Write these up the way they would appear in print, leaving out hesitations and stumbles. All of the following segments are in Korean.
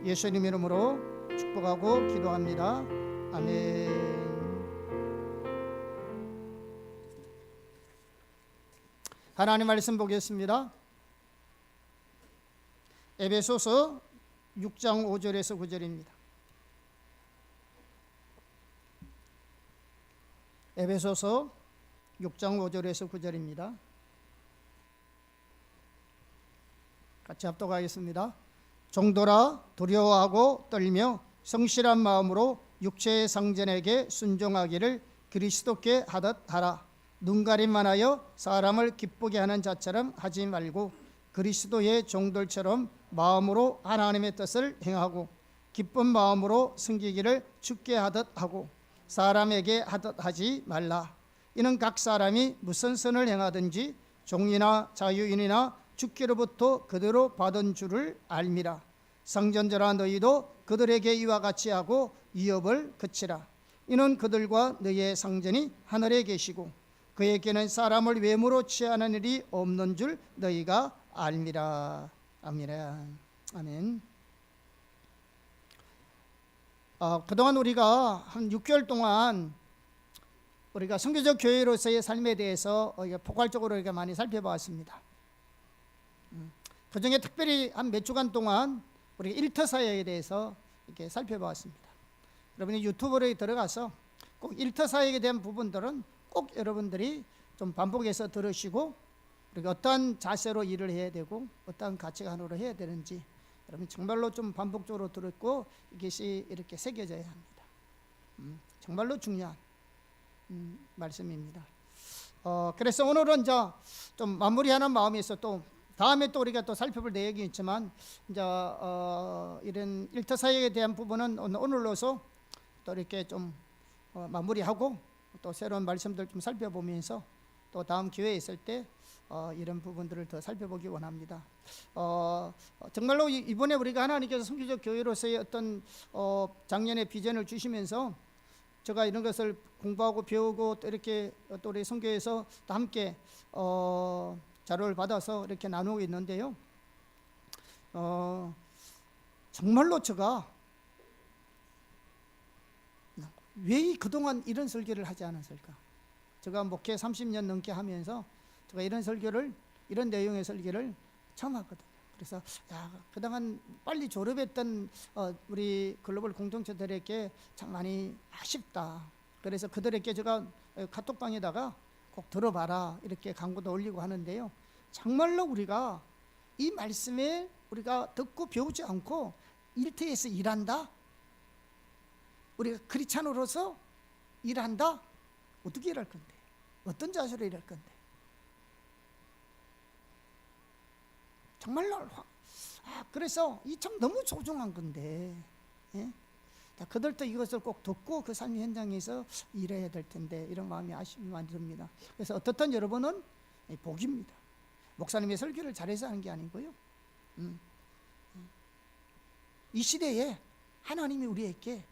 예수님 이름으로 축복하고 기도합니다. 아멘. 하나님 말씀 보겠습니다. 에베소서 6장 5절에서 9절입니다. 에베소서 6장 5절에서 9절입니다. 같이 합독하겠습니다. 종들아 두려워하고 떨며 성실한 마음으로 육체의 상전에게 순종하기를 그리스도께 하듯 하라. 눈가림만 하여 사람을 기쁘게 하는 자처럼 하지 말고 그리스도의 종들처럼 마음으로 하나님의 뜻을 행하고 기쁜 마음으로 섬기기를 주께 하듯 하고 사람에게 하듯 하지 말라. 이는 각 사람이 무슨 선을 행하든지 종이나 자유인이나 주께로부터 그대로 받은 줄을 알미라. 상전들아 너희도 그들에게 이와 같이 하고 위협을 그치라. 이는 그들과 너희의 상전이 하늘에 계시고 그에게는 사람을 외모로 취하는 일이 없는 줄 너희가 알미라. 아멘. 그동안 우리가 한 6개월 동안 우리가 선교적 교회로서의 삶에 대해서 포괄적으로 우리가 많이 살펴보았습니다. 그중에 특별히 한 몇 주간 동안 우리가 일터사역에 대해서 이렇게 살펴보았습니다. 여러분이 유튜브에 들어가서 꼭 일터사역에 대한 부분들은 꼭 여러분들이 좀 반복해서 들으시고 우리가 어떠한 자세로 일을 해야 되고 어떠한 가치관으로 해야 되는지 여러분 정말로 좀 반복적으로 들었고 이것이 이렇게 새겨져야 합니다. 정말로 중요한 말씀입니다. 그래서 오늘은 좀 마무리하는 마음에서 또 다음에 또 우리가 또 살펴볼 내용이 있지만 이런 일터사역에 대한 부분은 오늘로서 또 이렇게 좀 마무리하고 또 새로운 말씀들 좀 살펴보면서 또 다음 기회에 있을 때 이런 부분들을 더 살펴보기 원합니다. 정말로 이번에 우리가 하나님께서 선교적 교회로서의 어떤 작년의 비전을 주시면서 제가 이런 것을 공부하고 배우고 또 이렇게 또 우리 선교에서 또 함께 자료를 받아서 이렇게 나누고 있는데요. 정말로 제가 왜 그동안 이런 설교를 하지 않았을까? 제가 목회 30년 넘게 하면서 제가 이런 내용의 설교를 처음 하거든요. 그래서 그동안 빨리 졸업했던 우리 글로벌 공동체들에게 참 많이 아쉽다. 그래서 그들에게 제가 카톡방에다가 꼭 들어봐라 이렇게 광고도 올리고 하는데요. 정말로 우리가 이 말씀에 우리가 듣고 배우지 않고 일터에서 일한다? 우리가 크리스찬으로서 일한다? 어떻게 일할 건데? 어떤 자세로 일할 건데? 정말로 그래서 이 참 너무 소중한 건데 그들도 이것을 꼭 듣고 그 삶의 현장에서 일해야 될 텐데 이런 마음이 아쉬움이 많이 듭니다. 그래서 어떻든 여러분은 복입니다. 목사님의 설교를 잘해서 하는 게 아니고요. 이 시대에 하나님이 우리에게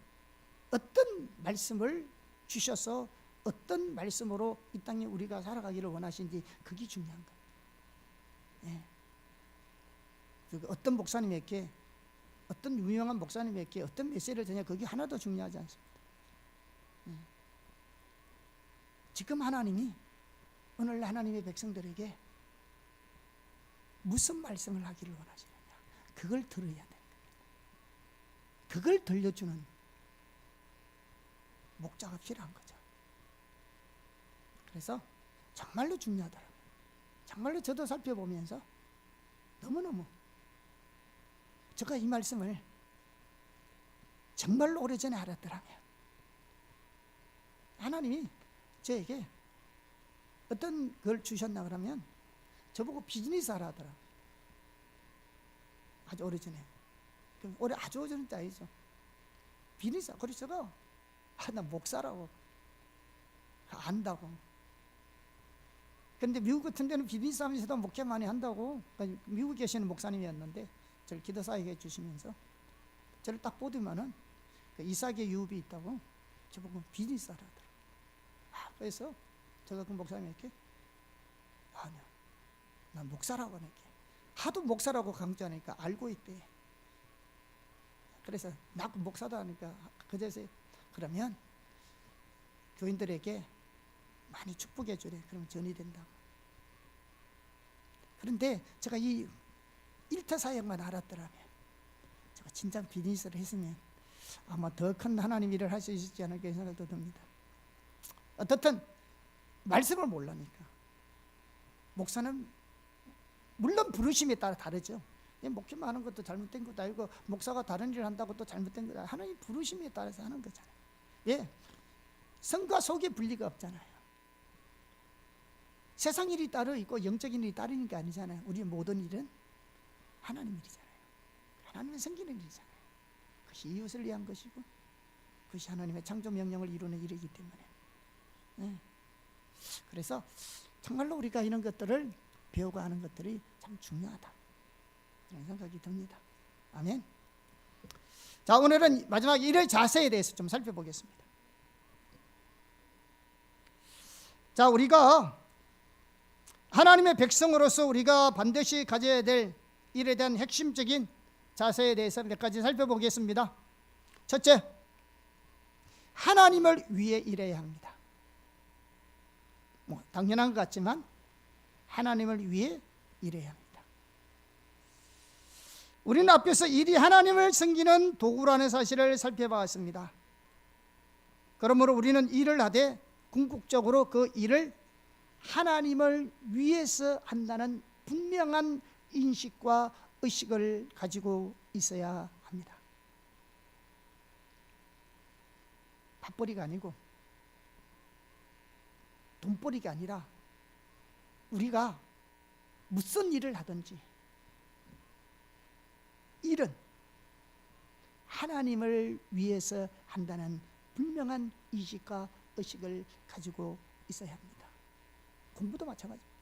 어떤 말씀을 주셔서 어떤 말씀으로 이 땅에 우리가 살아가기를 원하시는지 그게 중요한 거예요. 어떤 목사님에게 어떤 유명한 목사님에게 어떤 메시지를 드냐 그게 하나도 중요하지 않습니다. 지금 하나님이 오늘 하나님의 백성들에게 무슨 말씀을 하기를 원하시느냐 그걸 들어야 됩니다. 그걸 들려주는 목자가 필요한 거죠. 그래서 정말로 중요하더라고요. 정말로 저도 살펴보면서 너무너무 제가 이 말씀을 정말로 오래전에 알았더라면 하나님이 저에게 어떤 걸 주셨나 그러면 저보고 비즈니스 하라 하더라고요. 아주 오래전에. 아주 오래전 때이죠. 비즈니스. 그래서 제가 나 목사라고 안다고. 그런데 미국 같은 데는 비즈니스 하면서도 목회 많이 한다고. 미국에 계시는 목사님이었는데 저를 기도사역해 주시면서 저를 딱 보더만은 이삭의 유업이 있다고 저보고 비즈니스 하라 하더라고요. 그래서 제가 그 목사님에게 아니야, 난 목사라고 하니까 하도 목사라고 강조하니까 알고 있대. 그래서 나고 목사도 하니까 그제서 그러면 교인들에게 많이 축복해 주래. 그럼 전이 된다고. 그런데 제가 이 일터 사역만 알았더라면, 제가 진짜 비즈니스를 했으면 아마 더 큰 하나님 일을 할 수 있지 않을까 생각도 듭니다. 어떻든 말씀을 몰라니까. 목사는 물론 부르심에 따라 다르죠. 목회만 하는 것도 잘못된 것도 아니고, 목사가 다른 일을 한다고 또 잘못된 것도 아니고, 하나님 부르심에 따라서 하는 거잖아요. 예, 성과 속에 분리가 없잖아요. 세상 일이 따로 있고 영적인 일이 따르는 게 아니잖아요. 우리의 모든 일은 하나님 일이잖아요. 하나님의 섬기는 일이잖아요. 그것이 이웃을 위한 것이고, 그것이 하나님의 창조 명령을 이루는 일이기 때문에. 네. 그래서 정말로 우리가 이런 것들을 배우고 하는 것들이 참 중요하다, 그런 생각이 듭니다. 아멘. 자, 오늘은 마지막 일의 자세에 대해서 좀 살펴보겠습니다. 자, 우리가 하나님의 백성으로서 우리가 반드시 가져야 될 일에 대한 핵심적인 자세에 대해서 몇 가지 살펴보겠습니다. 첫째, 하나님을 위해 일해야 합니다. 당연한 것 같지만 하나님을 위해 일해야 합니다. 우리는 앞에서 일이 하나님을 섬기는 도구라는 사실을 살펴봤습니다. 그러므로 우리는 일을 하되 궁극적으로 그 일을 하나님을 위해서 한다는 분명한 인식과 의식을 가지고 있어야 합니다. 밥벌이가 아니고 돈벌이가 아니라, 우리가 무슨 일을 하든지 일은 하나님을 위해서 한다는 분명한 인식과 의식을 가지고 있어야 합니다. 공부도 마찬가지입니다.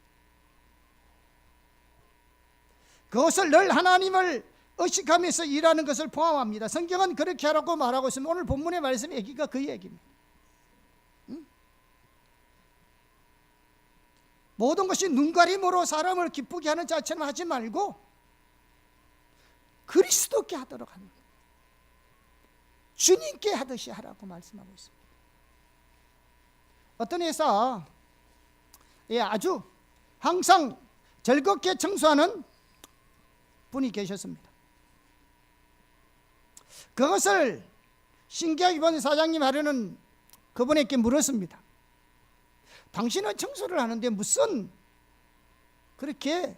그것을 늘 하나님을 의식하면서 일하는 것을 포함합니다. 성경은 그렇게 하라고 말하고 있으면 오늘 본문의 말씀 얘기가 그 얘기입니다. 모든 것이 눈가림으로 사람을 기쁘게 하는 자체는 하지 말고 그리스도께 하도록 하는 거예요. 주님께 하듯이 하라고 말씀하고 있습니다. 어떤 회사 아주 항상 즐겁게 청소하는 분이 계셨습니다. 그것을 신기하게 본 사장님 하루는 그분에게 물었습니다. 당신은 청소를 하는데 무슨 그렇게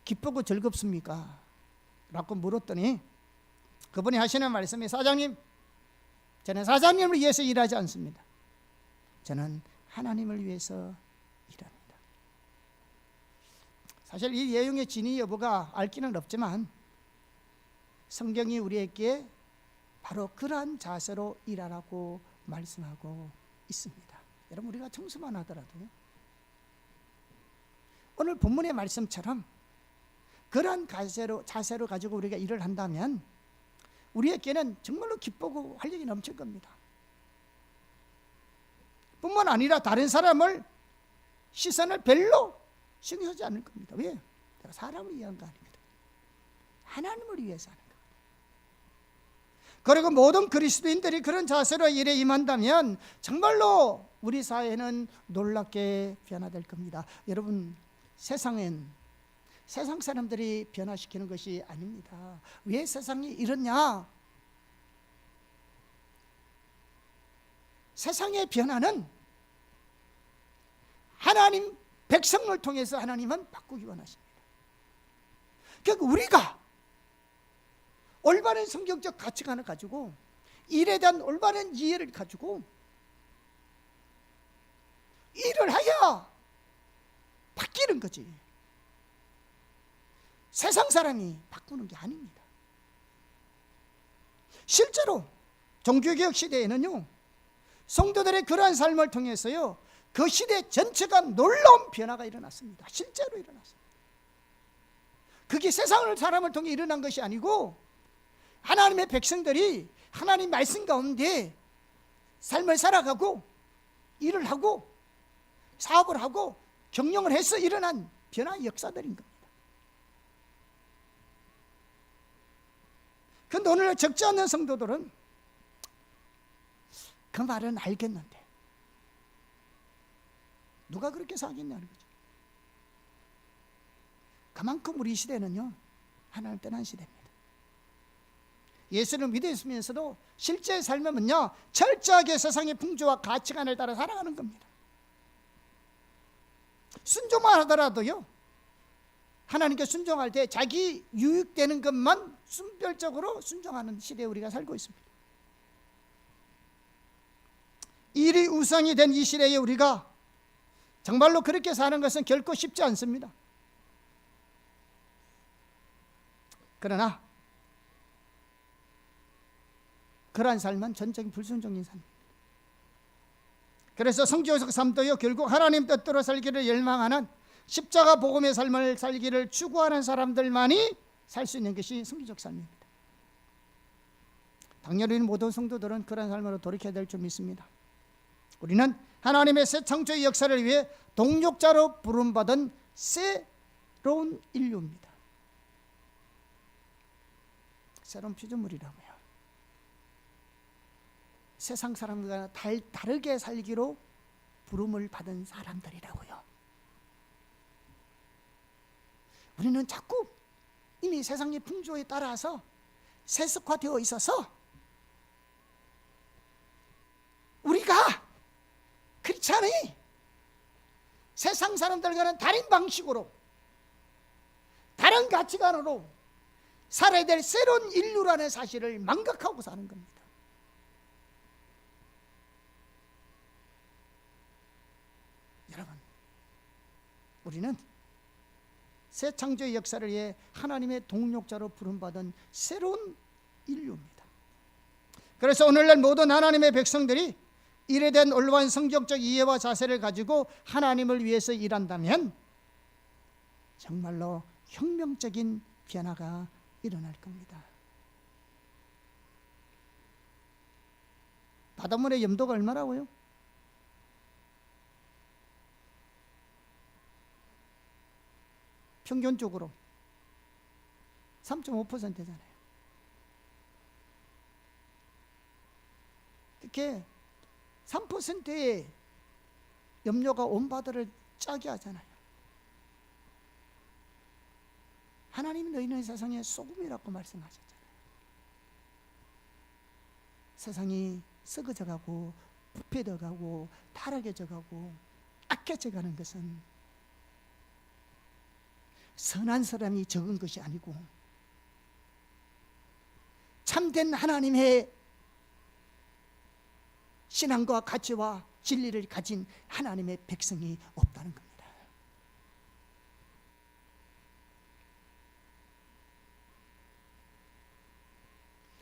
기쁘고 즐겁습니까? 라고 물었더니 그분이 하시는 말씀이, 사장님, 저는 사장님을 위해서 일하지 않습니다. 저는 하나님을 위해서 일합니다. 사실 이 내용의 진위 여부가 알 길은 없지만 성경이 우리에게 바로 그러한 자세로 일하라고 말씀하고 있습니다. 여러분, 우리가 청소만 하더라도요, 오늘 본문의 말씀처럼 그러한 자세로 가지고 우리가 일을 한다면 우리에게는 정말로 기쁘고 활력이 넘칠 겁니다. 뿐만 아니라 다른 사람을 시선을 별로 신경 쓰지 않을 겁니다. 왜? 내가 사람을 위한 거 아닙니다. 하나님을 위해서 하는 겁니다. 그리고 모든 그리스도인들이 그런 자세로 일에 임한다면 정말로 우리 사회는 놀랍게 변화될 겁니다. 여러분, 세상엔 세상 사람들이 변화시키는 것이 아닙니다. 왜 세상이 이렇냐? 세상의 변화는 하나님 백성을 통해서 하나님은 바꾸기 원하십니다. 그러니까 우리가 올바른 성경적 가치관을 가지고 일에 대한 올바른 이해를 가지고 일을 해야 바뀌는 거지. 세상 사람이 바꾸는 게 아닙니다. 실제로 종교개혁 시대에는요, 성도들의 그러한 삶을 통해서요, 그 시대 전체가 놀라운 변화가 일어났습니다. 실제로 일어났습니다. 그게 세상을 사람을 통해 일어난 것이 아니고 하나님의 백성들이 하나님 말씀 가운데 삶을 살아가고 일을 하고 사업을 하고 경영을 해서 일어난 변화의 역사들인 겁니다. 그런데 오늘날 적지 않는 성도들은 그 말은 알겠는데 누가 그렇게 사겠냐는 거죠. 그만큼 우리 시대는요, 하나님 떠난 시대입니다. 예수를 믿으면서도 실제 삶은요, 철저하게 세상의 풍조와 가치관을 따라 살아가는 겁니다. 순종만 하더라도요, 하나님께 순종할 때 자기 유익되는 것만 순별적으로 순종하는 시대에 우리가 살고 있습니다. 일이 우상이 된 이 시대에 우리가 정말로 그렇게 사는 것은 결코 쉽지 않습니다. 그러나 그러한 삶은 전적인 불순종인 삶입니다. 그래서 성교적 삶도요, 결국 하나님 뜻대로 살기를 열망하는 십자가 복음의 삶을 살기를 추구하는 사람들만이 살 수 있는 것이 성교적 삶입니다. 당연히 모든 성도들은 그런 삶으로 돌이켜야 될 줄 믿습니다. 우리는 하나님의 새 창조의 역사를 위해 동력자로 부름받은 새로운 인류입니다. 새로운 피조물이라고요. 세상 사람들과 다르게 살기로 부름을 받은 사람들이라고요. 우리는 자꾸 이미 세상의 풍조에 따라서 세속화되어 있어서 우리가 그렇지 않으니 세상 사람들과는 다른 방식으로, 다른 가치관으로 살아야 될 새로운 인류라는 사실을 망각하고 사는 겁니다. 여러분, 우리는 새 창조의 역사를 위해 하나님의 동력자로 부름받은 새로운 인류입니다. 그래서 오늘날 모든 하나님의 백성들이 일에 대한 올바른 성경적 이해와 자세를 가지고 하나님을 위해서 일한다면 정말로 혁명적인 변화가 일어날 겁니다. 바닷물의 염도가 얼마라고요? 평균적으로 3.5%잖아요. 이렇게 3%의 염료가 온 바다를 짜게 하잖아요. 하나님이 너희는 세상의 소금이라고 말씀하셨잖아요. 세상이 썩어져가고 부패되어가고 타락해져가고 악해져가는 것은 선한 사람이 적은 것이 아니고 참된 하나님의 신앙과 가치와 진리를 가진 하나님의 백성이 없다는 겁니다.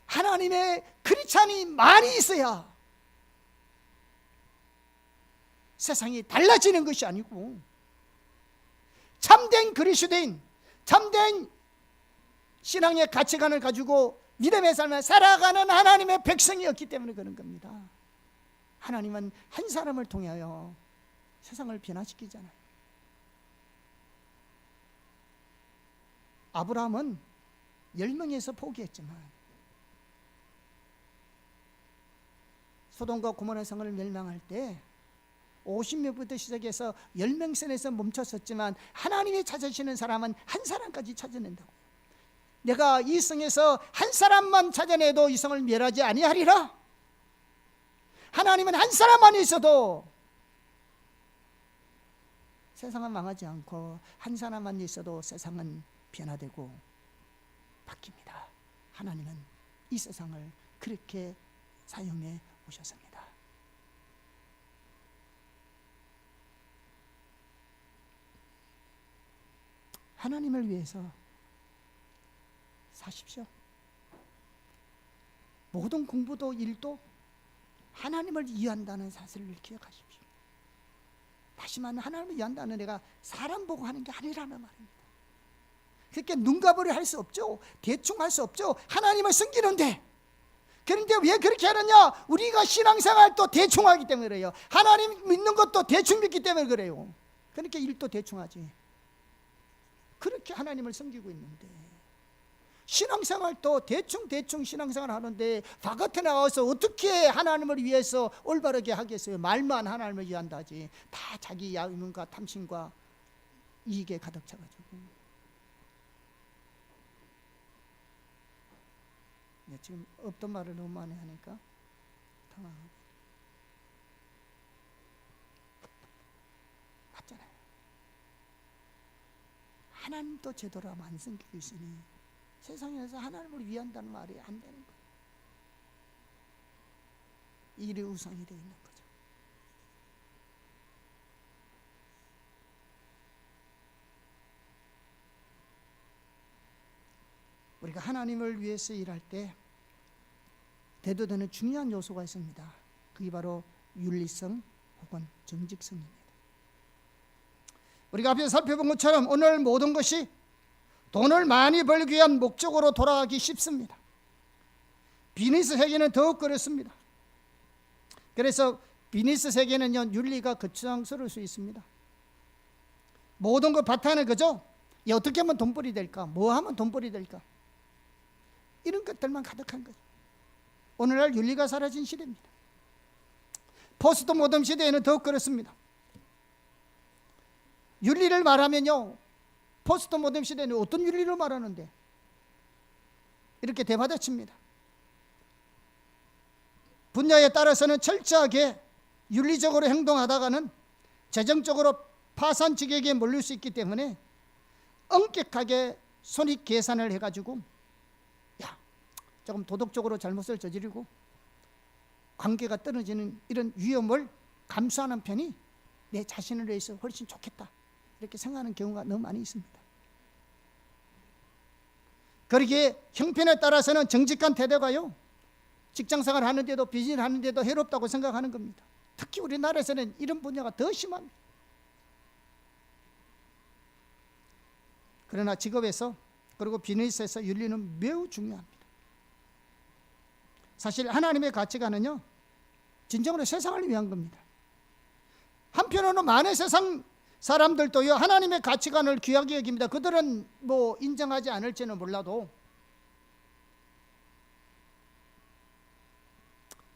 하나님의 크리스찬이 많이 있어야 세상이 달라지는 것이 아니고 참된 그리스도인, 참된 신앙의 가치관을 가지고 믿음의 삶을 살아가는 하나님의 백성이었기 때문에 그런 겁니다. 하나님은 한 사람을 통하여 세상을 변화시키잖아요. 아브라함은 10명에서 포기했지만 소돔과 고모라 성을 멸망할 때 50명부터 시작해서 10명 선에서 멈췄었지만 하나님이 찾으시는 사람은 한 사람까지 찾아낸다고. 내가 이 성에서 한 사람만 찾아내도 이 성을 멸하지 아니하리라. 하나님은 한 사람만 있어도 세상은 망하지 않고 한 사람만 있어도 세상은 변화되고 바뀝니다. 하나님은 이 세상을 그렇게 사용해 오셨습니다. 하나님을 위해서 사십시오. 모든 공부도 일도 하나님을 위한다는 사실을 기억하십시오. 다시 말하면 하나님을 위한다는 내가 사람 보고 하는 게 아니라는 말입니다. 그렇게 눈가부를 할 수 없죠. 대충 할 수 없죠. 하나님을 섬기는데. 그런데 왜 그렇게 하느냐? 우리가 신앙생활도 대충 하기 때문에 그래요. 하나님 믿는 것도 대충 믿기 때문에 그래요. 그러니까 일도 대충 하지. 그렇게 하나님을 섬기고 있는데 신앙생활도 대충 신앙생활 하는데 바깥에 나와서 어떻게 하나님을 위해서 올바르게 하겠어요? 말만 하나님을 위한다 하지. 다 자기 야음과 탐심과 이익에 가득 차가지고. 지금 없던 말을 너무 많이 하니까 당황하고. 맞잖아요. 하나님도 제대로 안 섬기고 있으니 세상에서 하나님을 위한다는 말이 안 되는 거예요. 일이 우상이 되어 있는 거죠. 우리가 하나님을 위해서 일할 때 대두되는 중요한 요소가 있습니다. 그게 바로 윤리성 혹은 정직성입니다. 우리가 앞에서 살펴본 것처럼 오늘 모든 것이 돈을 많이 벌기 위한 목적으로 돌아가기 쉽습니다. 비즈니스 세계는 더욱 그렇습니다. 그래서 비즈니스 세계는요, 윤리가 거창스러울 수 있습니다. 모든 것 바탕은 그죠? 어떻게 하면 돈벌이 될까? 뭐 하면 돈벌이 될까? 이런 것들만 가득한 거죠. 오늘날 윤리가 사라진 시대입니다. 포스트 모던 시대에는 더욱 그렇습니다. 윤리를 말하면요, 포스트 모던 시대는 어떤 윤리를 말하는데 이렇게 대받아칩니다. 분야에 따라서는 철저하게 윤리적으로 행동하다가는 재정적으로 파산 지경에 몰릴 수 있기 때문에 엄격하게 손익 계산을 해가지고 조금 도덕적으로 잘못을 저지르고 관계가 떨어지는 이런 위험을 감수하는 편이 내 자신을 위해서 훨씬 좋겠다, 이렇게 생각하는 경우가 너무 많이 있습니다. 그러기에 형편에 따라서는 정직한 태도가요, 직장생활 하는데도 비즈니스 하는데도 해롭다고 생각하는 겁니다. 특히 우리나라에서는 이런 분야가 더 심합니다. 그러나 직업에서 그리고 비즈니스에서 윤리는 매우 중요합니다. 사실 하나님의 가치관은요, 진정으로 세상을 위한 겁니다. 한편으로는 많은 세상 사람들도요, 하나님의 가치관을 귀하게 여깁니다. 그들은 뭐 인정하지 않을지는 몰라도,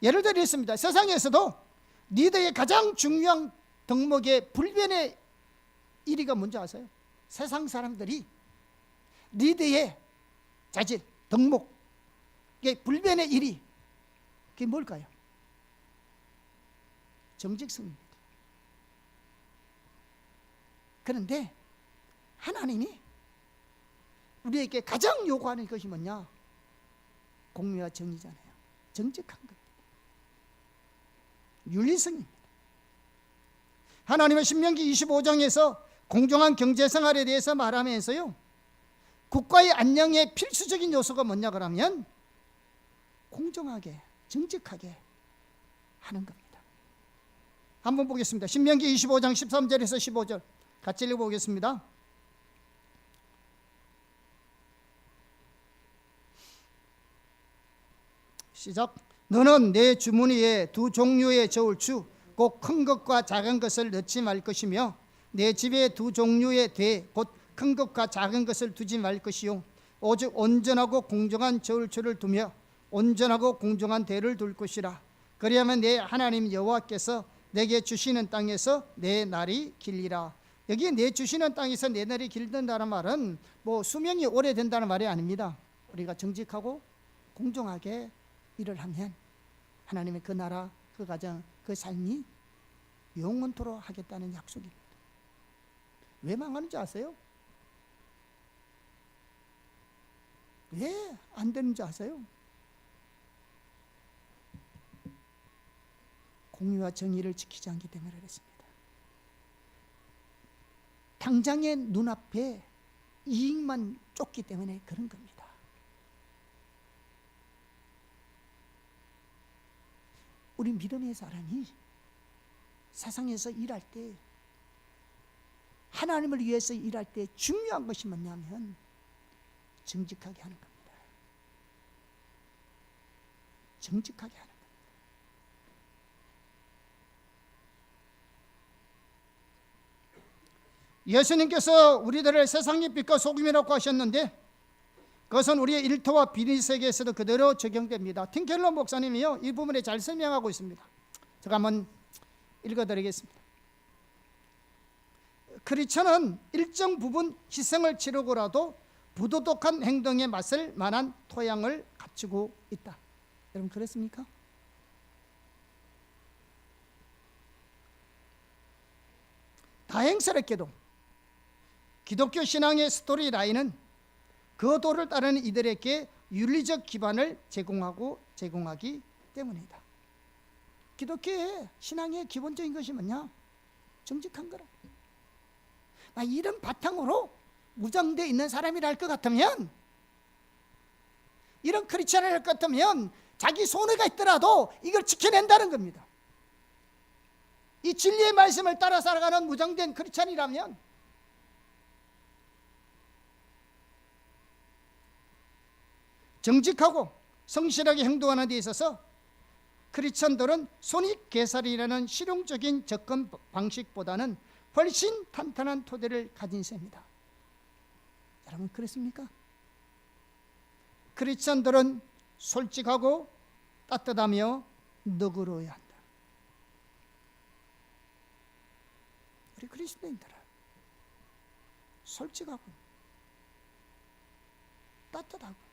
예를 들겠습니다. 세상에서도 리더의 가장 중요한 덕목의 불변의 1위가 뭔지 아세요? 세상 사람들이 리더의 자질, 덕목의 불변의 1위, 그게 뭘까요? 정직성입니다. 그런데 하나님이 우리에게 가장 요구하는 것이 뭐냐? 공의와 정의잖아요. 정직한 겁니다. 윤리성입니다. 하나님은 신명기 25장에서 공정한 경제생활에 대해서 말하면서요, 국가의 안녕의 필수적인 요소가 뭐냐 그러면 공정하게, 정직하게 하는 겁니다. 한번 보겠습니다. 신명기 25장 13절에서 15절 같이 읽어보겠습니다. 시작. 너는 내 주머니에 두 종류의 저울추 곧 큰 것과 작은 것을 넣지 말 것이며 내 집에 두 종류의 대 곧 큰 것과 작은 것을 두지 말 것이요 오직 온전하고 공정한 저울추를 두며 온전하고 공정한 대를 둘 것이라. 그리하면 내 하나님 여호와께서 내게 주시는 땅에서 내 날이 길리라. 여기 내 주시는 땅에서 내 날이 길다는 말은 뭐 수명이 오래된다는 말이 아닙니다. 우리가 정직하고 공정하게 일을 하면 하나님의 그 나라, 그 가정, 그 삶이 영원토록 하겠다는 약속입니다. 왜 망하는지 아세요? 왜 안 되는지 아세요? 공의와 정의를 지키지 않기 때문에 그렇습니다. 당장의 눈앞에 이익만 쫓기 때문에 그런 겁니다. 우리 믿음의 사람이 세상에서 일할 때, 하나님을 위해서 일할 때 중요한 것이 뭐냐면 정직하게 하는 겁니다. 정직하게 하는 겁니다. 예수님께서 우리들을 세상의 빛과 소금이라고 하셨는데 그것은 우리의 일터와 비즈니스 세계에서도 그대로 적용됩니다. 팀 켈러 목사님이요, 이 부분에 잘 설명하고 있습니다. 제가 한번 읽어드리겠습니다. 크리스천은 일정 부분 희생을 치르고라도 부도덕한 행동에 맞설 만한 토양을 갖추고 있다. 여러분 그렇습니까? 다행스럽게도 기독교 신앙의 스토리라인은 그 도를 따르는 이들에게 윤리적 기반을 제공하기 때문이다. 기독교의 신앙의 기본적인 것이 뭐냐? 정직한 거라. 이런 바탕으로 무장되어 있는 사람이라 할 것 같으면, 이런 크리스천을 할 것 같으면 자기 손해가 있더라도 이걸 지켜낸다는 겁니다. 이 진리의 말씀을 따라 살아가는 무장된 크리스천이라면 정직하고 성실하게 행동하는 데 있어서 크리스천들은 손익계산이라는 실용적인 접근 방식보다는 훨씬 탄탄한 토대를 가진 셈이다. 여러분 그렇습니까? 크리스천들은 솔직하고 따뜻하며 너그러워야 한다. 우리 그리스도인들은 솔직하고 따뜻하고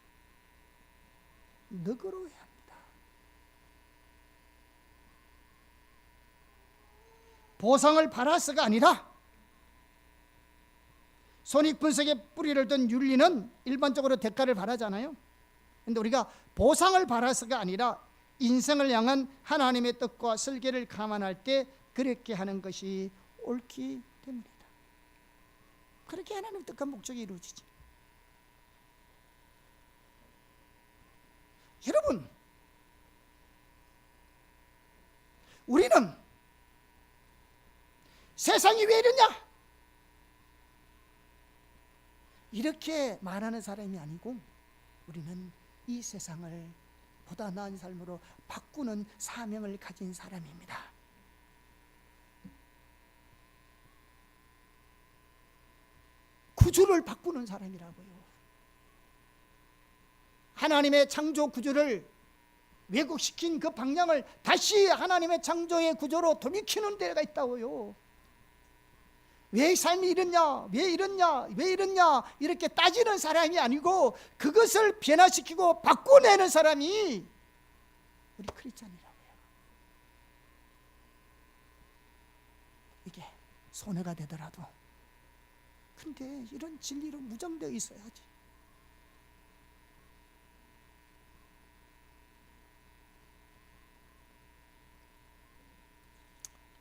너그러워야 합니다. 보상을 바라서가 아니라, 손익분석의 뿌리를 둔 윤리는 일반적으로 대가를 바라잖아요. 그런데 우리가 보상을 바라서가 아니라 인생을 향한 하나님의 뜻과 설계를 감안할 때 그렇게 하는 것이 옳기 때문이다. 그렇게 하나님의 뜻과 목적이 이루어지지. 여러분, 우리는 세상이 왜 이러냐? 이렇게 말하는 사람이 아니고, 우리는 이 세상을 보다 나은 삶으로 바꾸는 사명을 가진 사람입니다. 구주를 바꾸는 사람이라고요. 하나님의 창조 구조를 왜곡시킨 그 방향을 다시 하나님의 창조의 구조로 돌이키는 데가 있다고요. 왜 삶이 이렇냐, 왜 이렇냐, 왜 이렇냐 이렇게 따지는 사람이 아니고 그것을 변화시키고 바꿔내는 사람이 우리 크리스찬이라고요. 이게 손해가 되더라도, 근데 이런 진리로 무장되어 있어야지.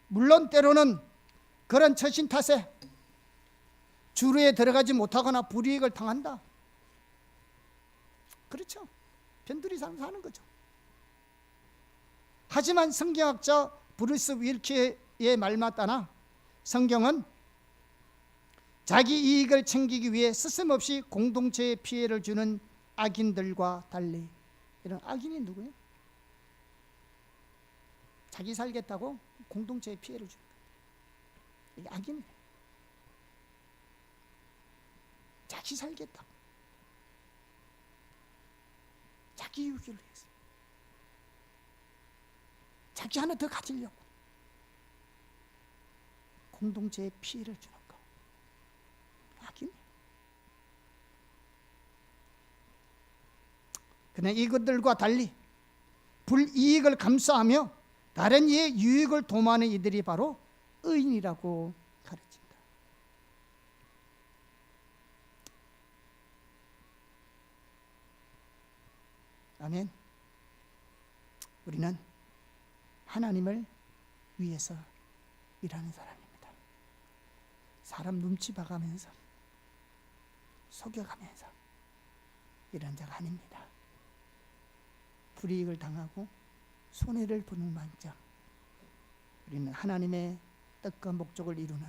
물론 때로는 그런 처신 탓에 주루에 들어가지 못하거나 불이익을 당한다. 그렇죠. 변두리 사는 거죠. 하지만 성경학자 브루스 윌키의 말만 따나 성경은 자기 이익을 챙기기 위해 스스럼없이 공동체에 피해를 주는 악인들과 달리, 이런 악인이 누구예요? 자기 살겠다고 공동체에 피해를 주는 거예요. 이게 악인이에요. 자기 살겠다고, 자기 이익을 위해서, 자기 하나 더 가지려고 공동체에 피해를 주는 거, 악인이에요. 그러나 이것들과 달리 불이익을 감수하며 다른 이의 유익을 도모하는 이들이 바로 의인이라고 가르친다. 아멘. 우리는 하나님을 위해서 일하는 사람입니다. 사람 눈치 봐가면서 속여가면서 이런 자가 아닙니다. 불이익을 당하고 손해를 보는 만큼 우리는 하나님의 뜻과 목적을 이루는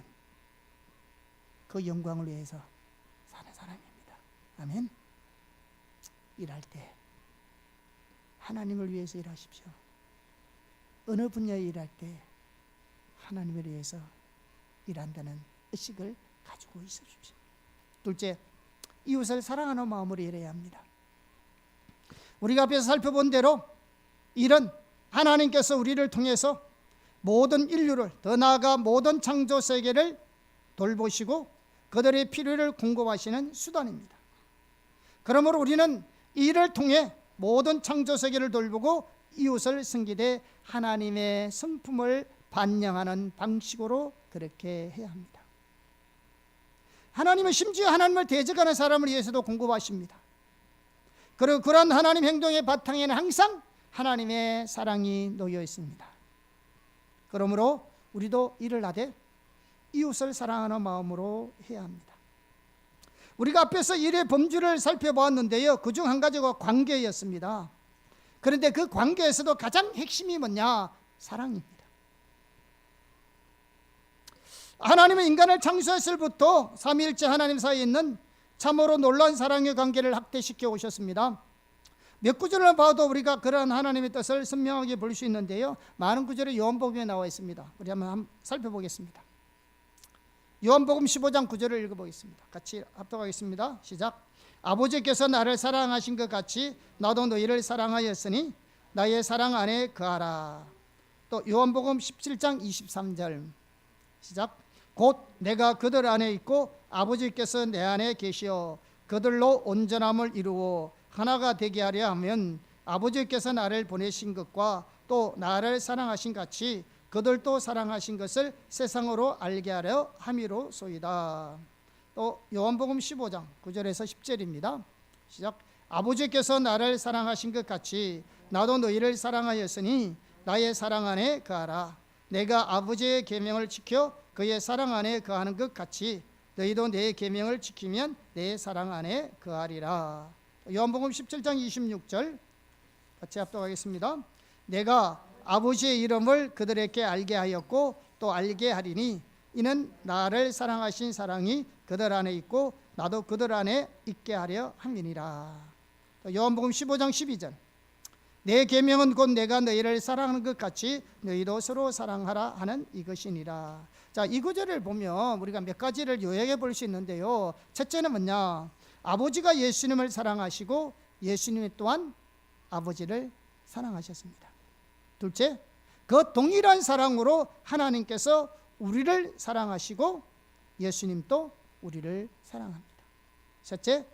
그 영광을 위해서 사는 사람입니다. 아멘. 일할 때 하나님을 위해서 일하십시오. 어느 분야에 일할 때 하나님을 위해서 일한다는 의식을 가지고 있으십시오. 둘째, 이웃을 사랑하는 마음으로 일해야 합니다. 우리가 앞에서 살펴본 대로 일은 하나님께서 우리를 통해서 모든 인류를, 더 나아가 모든 창조 세계를 돌보시고 그들의 필요를 공급하시는 수단입니다. 그러므로 우리는 이 일을 통해 모든 창조 세계를 돌보고 이웃을 섬기되 하나님의 성품을 반영하는 방식으로 그렇게 해야 합니다. 하나님은 심지어 하나님을 대적하는 사람을 위해서도 공급하십니다. 그리고 그러한 하나님 행동의 바탕에는 항상 하나님의 사랑이 놓여 있습니다. 그러므로 우리도 일을 하되 이웃을 사랑하는 마음으로 해야 합니다. 우리가 앞에서 일의 범주를 살펴보았는데요, 그중 한 가지가 관계였습니다. 그런데 그 관계에서도 가장 핵심이 뭐냐? 사랑입니다. 하나님은 인간을 창조했을부터 삼위일체 하나님 사이에 있는 참으로 놀라운 사랑의 관계를 확대시켜 오셨습니다. 몇 구절을 봐도 우리가 그러한 하나님의 뜻을 선명하게 볼 수 있는데요, 많은 구절이 요한복음에 나와 있습니다. 우리 한번 살펴보겠습니다. 요한복음 15장 9절을 읽어보겠습니다. 같이 합독하겠습니다. 시작. 아버지께서 나를 사랑하신 것 같이 나도 너희를 사랑하였으니 나의 사랑 안에 거하라. 또 요한복음 17장 23절 시작. 곧 내가 그들 안에 있고 아버지께서 내 안에 계시어 그들로 온전함을 이루어 하나가 되게 하려 하면 아버지께서 나를 보내신 것과 또 나를 사랑하신 같이 그들도 사랑하신 것을 세상으로 알게 하려 함이로소이다. 또 요한복음 15장 9절에서 10절입니다. 시작. 아버지께서 나를 사랑하신 것 같이 나도 너희를 사랑하였으니 나의 사랑 안에 거하라. 내가 아버지의 계명을 지켜 그의 사랑 안에 거하는 것 같이 너희도 내 계명을 지키면 내 사랑 안에 거하리라. 요한복음 17장 26절 같이 합독하겠습니다. 내가 아버지의 이름을 그들에게 알게 하였고 또 알게 하리니 이는 나를 사랑하신 사랑이 그들 안에 있고 나도 그들 안에 있게 하려 함이니라. 요한복음 15장 12절 내 계명은 곧 내가 너희를 사랑하는 것 같이 너희도 서로 사랑하라 하는 이것이니라. 자, 이 구절을 보면 우리가 몇 가지를 요약해 볼 수 있는데요, 첫째는 뭐냐? 아버지가 예수님을 사랑하시고 예수님이 또한 아버지를 사랑하셨습니다. 둘째, 그 동일한 사랑으로 하나님께서 우리를 사랑하시고 예수님도 우리를 사랑합니다. 셋째,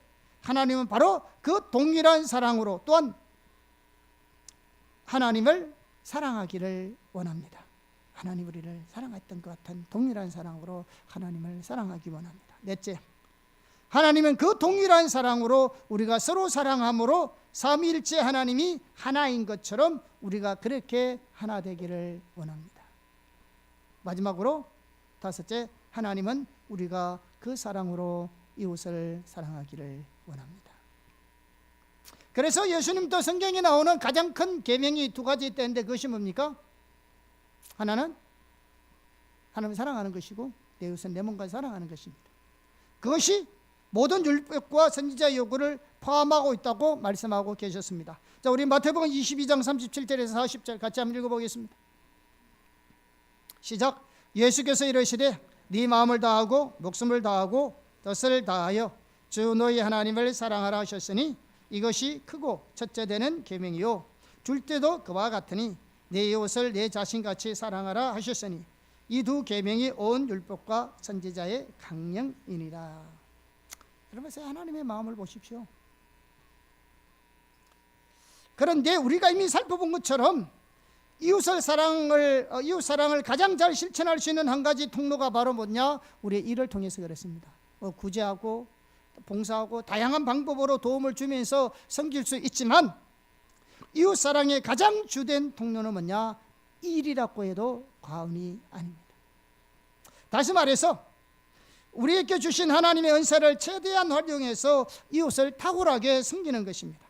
하나님은 바로 그 동일한 사랑으로 또한 하나님을 사랑하기를 원합니다. 하나님 우리를 사랑했던 것 같은 동일한 사랑으로 하나님을 사랑하기 원합니다. 넷째, 하나님은 그 동일한 사랑으로 우리가 서로 사랑함으로 삼위일체 하나님이 하나인 것처럼 우리가 그렇게 하나 되기를 원합니다. 마지막으로 다섯째, 하나님은 우리가 그 사랑으로 이웃을 사랑하기를 원합니다. 그래서 예수님도 성경에 나오는 가장 큰 계명이 두 가지 있다는데 그것이 뭡니까? 하나는 하나님을 사랑하는 것이고 내 이웃은 내 몸과 사랑하는 것입니다. 그것이 모든 율법과 선지자 요구를 포함하고 있다고 말씀하고 계셨습니다. 자, 우리 마태복음 22장 37절에서 40절 같이 한번 읽어보겠습니다. 시작. 예수께서 이르시되 네 마음을 다하고 목숨을 다하고 뜻을 다하여 주 너희 하나님을 사랑하라 하셨으니 이것이 크고 첫째 되는 계명이요 둘째도 그와 같으니 내 이웃을 내 자신같이 사랑하라 하셨으니 이 두 계명이 온 율법과 선지자의 강령이니라. 여러분, 하나님의 마음을 보십시오. 그런데 우리가 이미 살펴본 것처럼 이웃 사랑을 가장 잘 실천할 수 있는 한 가지 통로가 바로 뭐냐? 우리의 일을 통해서 그렇습니다. 구제하고 봉사하고 다양한 방법으로 도움을 주면서 섬길 수 있지만 이웃 사랑의 가장 주된 통로는 뭐냐? 일이라고 해도 과언이 아닙니다. 다시 말해서 우리에게 주신 하나님의 은사를 최대한 활용해서 이웃을 탁월하게 섬기는 것입니다.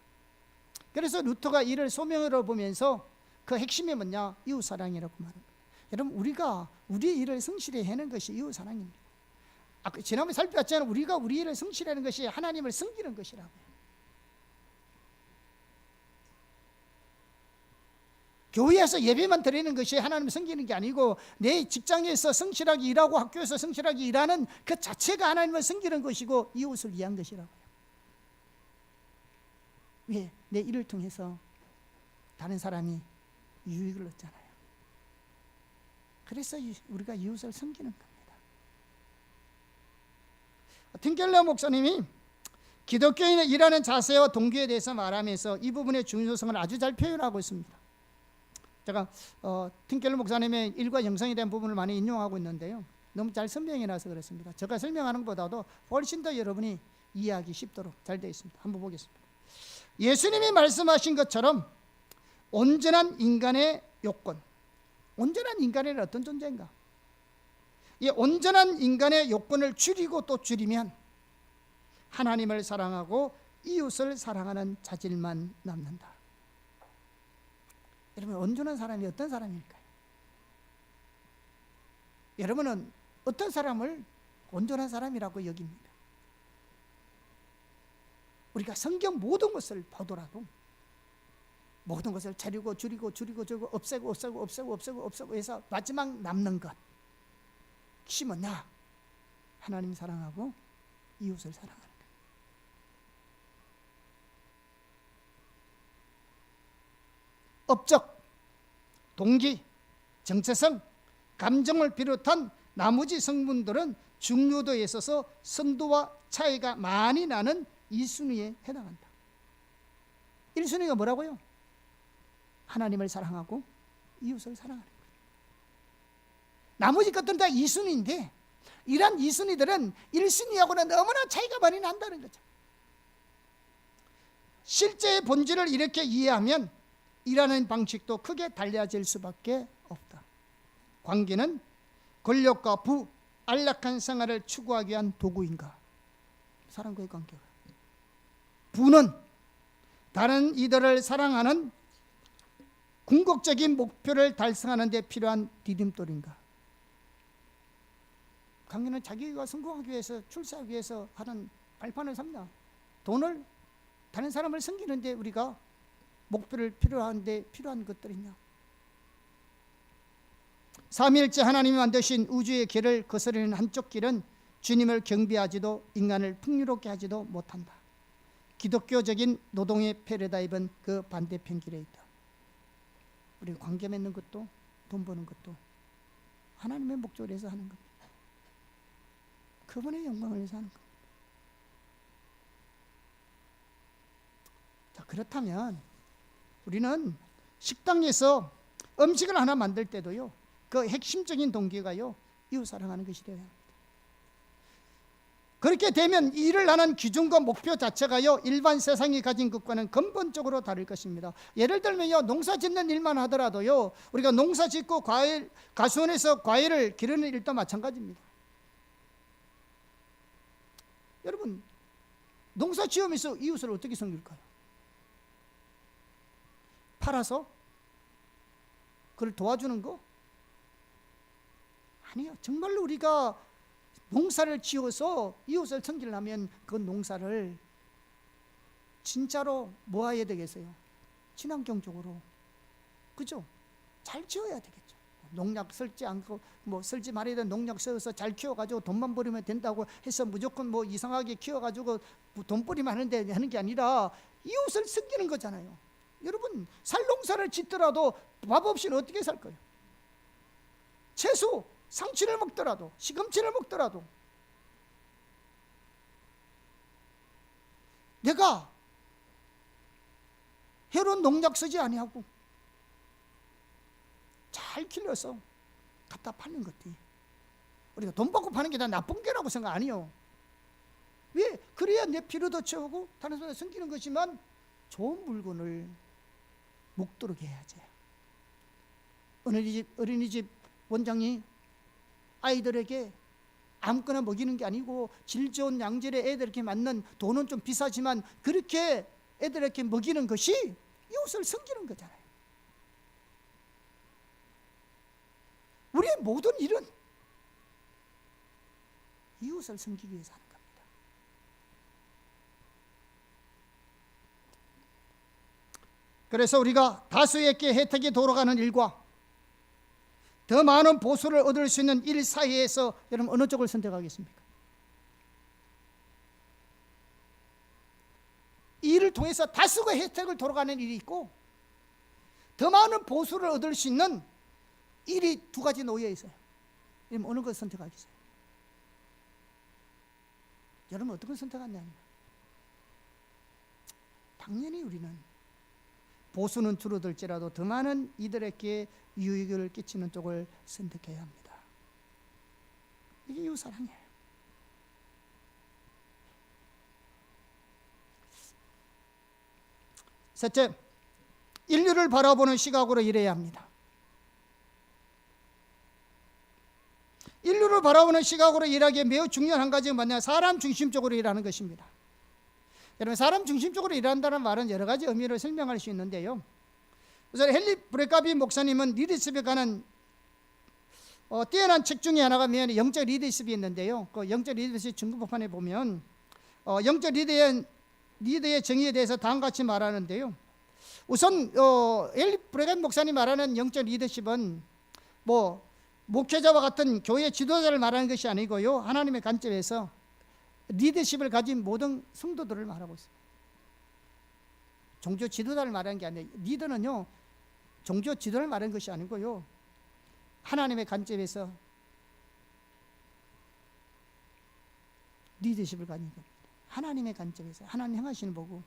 그래서 루터가 이를 소명으로 보면서 그 핵심이 뭐냐? 이웃 사랑이라고 말합니다. 여러분, 우리가 우리의 일을 성실히 해내는 것이 이웃 사랑입니다. 지난번에 살펴봤잖아요. 우리가 우리 일을 성실하는 것이 하나님을 섬기는 것이라고요. 교회에서 예배만 드리는 것이 하나님을 섬기는 게 아니고 내 직장에서 성실하게 일하고 학교에서 성실하게 일하는 그 자체가 하나님을 섬기는 것이고 이웃을 위한 것이라고요. 왜? 내 일을 통해서 다른 사람이 유익을 얻잖아요. 그래서 우리가 이웃을 섬기는 겁니다. 틴켈러 목사님이 기독교인의 일하는 자세와 동기에 대해서 말하면서 이 부분의 중요성을 아주 잘 표현하고 있습니다. 제가 틴켈러 목사님의 일과 영성에 대한 부분을 많이 인용하고 있는데요, 너무 잘 설명해놔서 그렇습니다. 제가 설명하는 것보다도 훨씬 더 여러분이 이해하기 쉽도록 잘 되어 있습니다. 한번 보겠습니다. 예수님이 말씀하신 것처럼 온전한 인간의 요건, 온전한 인간은 어떤 존재인가? 이 온전한 인간의 요건을 줄이고 또 줄이면 하나님을 사랑하고 이웃을 사랑하는 자질만 남는다. 여러분, 온전한 사람이 어떤 사람일까요? 여러분은 어떤 사람을 온전한 사람이라고 여깁니까? 우리가 성경 모든 것을 보더라도 모든 것을 자르고 줄이고 없애고 해서 마지막 남는 것, 핵심은 뭐냐? 하나님 사랑하고 이웃을 사랑하는 것. 업적, 동기, 정체성, 감정을 비롯한 나머지 성분들은 중요도에 있어서 선도와 차이가 많이 나는 2순위에 해당한다. 1순위가 뭐라고요? 하나님을 사랑하고 이웃을 사랑하는 거예요. 나머지 것들은 다 2순위인데 이러한 2순위들은 1순위하고는 너무나 차이가 많이 난다는 거죠. 실제의 본질을 이렇게 이해하면 일하는 방식도 크게 달라질 수밖에 없다. 관계는 권력과 부, 안락한 생활을 추구하기 위한 도구인가? 사람과의 관계가. 부는 다른 이들을 사랑하는 궁극적인 목표를 달성하는 데 필요한 디딤돌인가? 관계는 자기가 성공하기 위해서, 출세하기 위해서 하는 발판을 삼나? 돈을, 다른 사람을 섬기는데 우리가 목표를 필요한데 필요한 것들이냐? 삼위일체 하나님이 만드신 우주의 길을 거스르는 한쪽 길은 주님을 경배하지도 인간을 풍요롭게 하지도 못한다. 기독교적인 노동의 패러다임은 그 반대편 길에 있다. 우리가 관계 맺는 것도 돈 버는 것도 하나님의 목적을 위해서 하는 겁니다. 그분의 영광을 위해서 하는 겁니다. 자, 그렇다면 우리는 식당에서 음식을 하나 만들 때도요, 그 핵심적인 동기가요, 이웃 사랑하는 것이 되어야 합니다. 그렇게 되면 일을 하는 기준과 목표 자체가요, 일반 세상이 가진 것과는 근본적으로 다를 것입니다. 예를 들면요, 농사 짓는 일만 하더라도요, 우리가 농사 짓고 가수원에서 과일을 기르는 일도 마찬가지입니다. 여러분, 농사 지으면서 이웃을 어떻게 섬길까요? 팔아서 그걸 도와주는 거? 아니요. 정말로 우리가 농사를 지어서 이웃을 섬기려면 그 농사를 진짜로 뭐 해야 되겠어요? 친환경적으로, 그죠? 잘 지어야 되겠죠. 농약 쓸지 않고 쓸지 말아야 되는 농약 써서 잘 키워가지고 돈만 벌이면 된다고 해서 무조건 이상하게 키워가지고 돈 벌이면 하는 게 아니라 이웃을 섬기는 거잖아요. 여러분, 쌀농사를 짓더라도 밥 없이는 어떻게 살 거예요? 채소, 상추를 먹더라도, 시금치를 먹더라도 내가 해로운 농약 쓰지 아니하고 잘 길러서 갖다 파는 것들이, 우리가 돈 받고 파는 게 다 나쁜 게라고 생각 아니에요. 왜? 그래야 내 필요도 채우고 다른 사람을 섬기는 거지만 좋은 물건을 먹도록 해야지. 어린이집 원장이 아이들에게 아무거나 먹이는 게 아니고 질 좋은 양질의 애들에게 맞는, 돈은 좀 비싸지만 그렇게 애들에게 먹이는 것이 이웃을 섬기는 거잖아요. 우리의 모든 일은 이웃을 섬기기 위해서 하는 겁니다. 그래서 우리가 다수에게 혜택이 돌아가는 일과 더 많은 보수를 얻을 수 있는 일 사이에서 여러분 어느 쪽을 선택하겠습니까? 일을 통해서 다수의 혜택을 돌아가는 일이 있고, 더 많은 보수를 얻을 수 있는 일이 두 가지 놓여 있어요. 여러분 어느 걸 선택하겠어요? 여러분 어떤 걸 선택하냐면, 당연히 우리는 보수는 줄어들지라도 더 많은 이들에게 유익을 끼치는 쪽을 선택해야 합니다. 이게 이웃사랑이에요. 셋째, 인류를 바라보는 시각으로 일해야 합니다. 인류를 바라보는 시각으로 일하기에 매우 중요한 한 가지가 뭐냐, 사람 중심적으로 일하는 것입니다. 여러분, 사람 중심적으로 일한다는 말은 여러 가지 의미로 설명할 수 있는데요, 우선 헨리 브레카비 목사님은 리더십에 관한 뛰어난 책 중에 하나가 영적 리더십이 있는데요, 그 영적 리더십 중급판에 보면 영적 리더의 정의에 대해서 다음과 같이 말하는데요, 우선 헨리 브레카비 목사님이 말하는 영적 리더십은 목회자와 같은 교회 지도자를 말하는 것이 아니고요, 하나님의 관점에서 리더십을 가진 모든 성도들을 말하고 있습니다. 종교 지도자를 말하는 게 아니에요. 리더는요, 종교 지도를 말하는 것이 아니고요, 하나님의 관점에서 리더십을 가진 겁니다. 하나님의 관점에서 하나님 행하시는 보고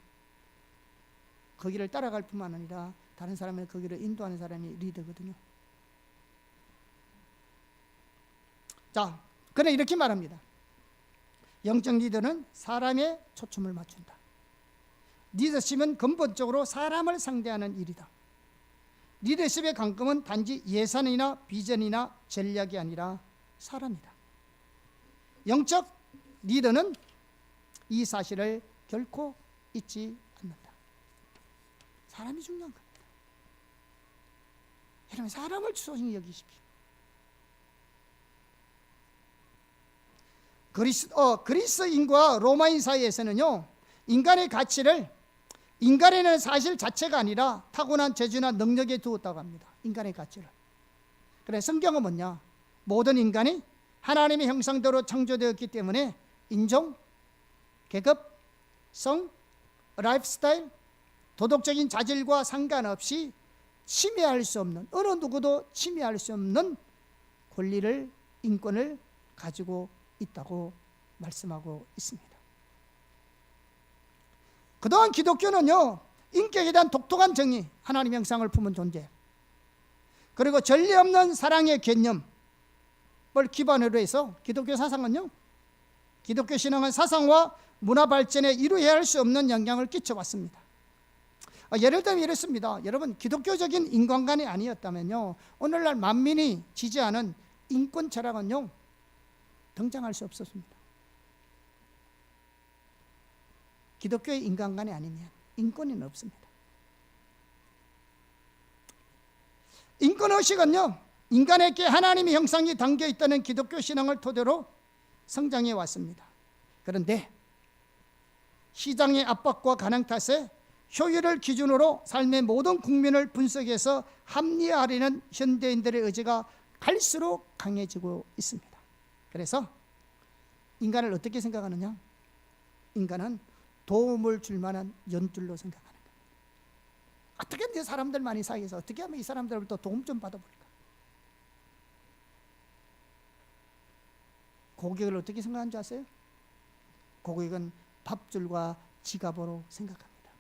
그 길을 따라갈 뿐만 아니라 다른 사람을 그 길을 인도하는 사람이 리더거든요. 자, 그래 이렇게 말합니다. 영적 리더는 사람의 초점을 맞춘다. 리더십은 근본적으로 사람을 상대하는 일이다. 리더십의 관건은 단지 예산이나 비전이나 전략이 아니라 사람이다. 영적 리더는 이 사실을 결코 잊지 않는다. 사람이 중요한 겁니다. 여러분, 사람을 소중히 여기십시오. 그리스인과 로마인 사이에서는요, 인간의 가치를 인간에는 사실 자체가 아니라 타고난 재주나 능력에 두었다고 합니다. 인간의 가치를. 그래, 성경은 뭐냐? 모든 인간이 하나님의 형상대로 창조되었기 때문에 인종, 계급, 성, 라이프스타일, 도덕적인 자질과 상관없이 침해할 수 없는, 어느 누구도 침해할 수 없는 권리를, 인권을 가지고 있다고 말씀하고 있습니다. 그동안 기독교는요, 인격에 대한 독특한 정의, 하나님 형상을 품은 존재, 그리고 전례 없는 사랑의 개념을 기반으로 해서 기독교 사상은요, 기독교 신앙은 사상과 문화 발전에 이루어야 할 수 없는 영향을 끼쳐왔습니다. 예를 들면 이렇습니다. 여러분, 기독교적인 인간관이 아니었다면요, 오늘날 만민이 지지하는 인권 철학은요, 등장할 수 없었습니다. 기독교의 인간관이 아니면 인권은 없습니다. 인권의식은요, 인간에게 하나님의 형상이 담겨 있다는 기독교 신앙을 토대로 성장해 왔습니다. 그런데 시장의 압박과 가능 탓에 효율을 기준으로 삶의 모든 국민을 분석해서 합리화하려는 현대인들의 의지가 갈수록 강해지고 있습니다. 그래서 인간을 어떻게 생각하느냐? 인간은 도움을 줄 만한 연줄로 생각하는 겁니다. 어떻게 내 사람들 많이 사이에서 어떻게 하면 이 사람들부터 도움 좀 받아볼까? 고객을 어떻게 생각하는 줄 아세요? 고객은 밥줄과 지갑으로 생각합니다.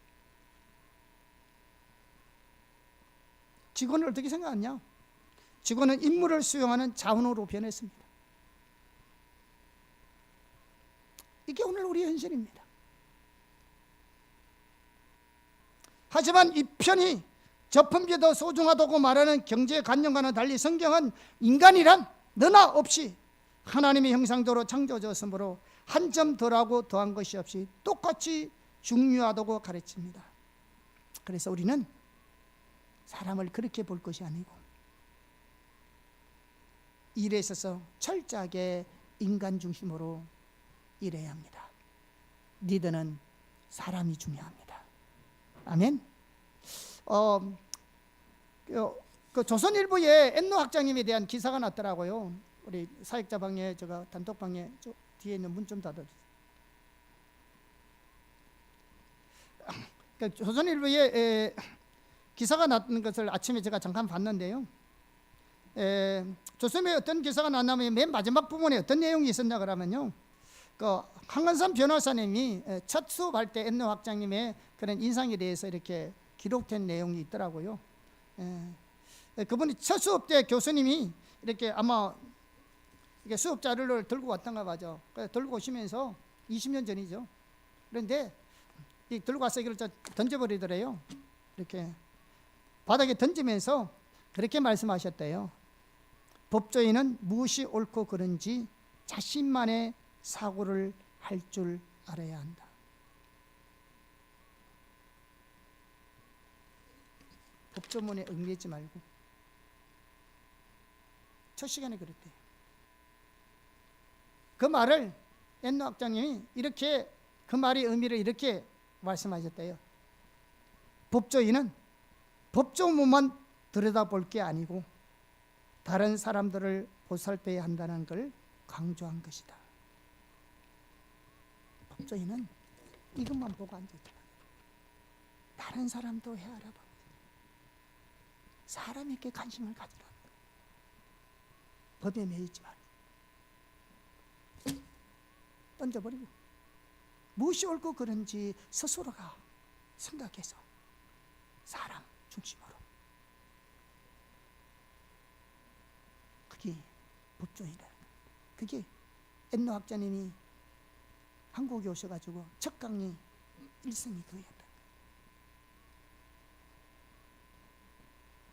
직원을 어떻게 생각하냐? 직원은 임무를 수행하는 자원으로 변했습니다. 이게 오늘 우리의 현실입니다. 하지만 이 편이 저품기 더 소중하다고 말하는 경제관념과는 달리 성경은 인간이란 너나 없이 하나님의 형상대로 창조되었으므로 한 점 덜하고 더한 것이 없이 똑같이 중요하다고 가르칩니다. 그래서 우리는 사람을 그렇게 볼 것이 아니고 일에 있어서 철저하게 인간 중심으로 일해야 합니다. 리더는 사람이 중요합니다. 아멘. 그 조선일보에 엔노 학장님에 대한 기사가 났더라고요. 우리 사역자 방에, 제가 단톡방에 뒤에 있는 문 좀 닫아주세요. 그러니까 조선일보에 기사가 났던 것을 아침에 제가 잠깐 봤는데요. 조선일보에 어떤 기사가 났냐면 맨 마지막 부분에 어떤 내용이 있었냐 그러면요, 그 황건삼 변호사님이 첫 수업할 때 엔노 학장님의 그런 인상에 대해서 이렇게 기록된 내용이 있더라고요. 그분이 첫 수업 때 교수님이 이렇게 아마 이게 수업 자료를 들고 왔던가 봐죠. 들고 오시면서 20년 전이죠. 그런데 이 들고 와서 이걸 던져버리더래요. 이렇게 바닥에 던지면서 그렇게 말씀하셨대요. 법조인은 무엇이 옳고 그른지 자신만의 사고를 할 줄 알아야 한다. 법조문에 얽매이지 말고. 첫 시간에 그랬대요. 그 말을 엔노 학장님이 이렇게, 그 말의 의미를 이렇게 말씀하셨대요. 법조인은 법조문만 들여다볼 게 아니고 다른 사람들을 보살펴야 한다는 걸 강조한 것이다. 법조인은 이것만 보고 앉았다. 다른 사람도 해 알아봐. 사람에게 관심을 가지라. 법에 매이지 말고 던져버리고 무엇이 옳고 그른지 스스로가 생각해서 사람 중심으로. 그게 법조인이라는 거예요. 그게 엔노 학자님이 한국에 오셔가지고 첫 강의 1승이 그였다.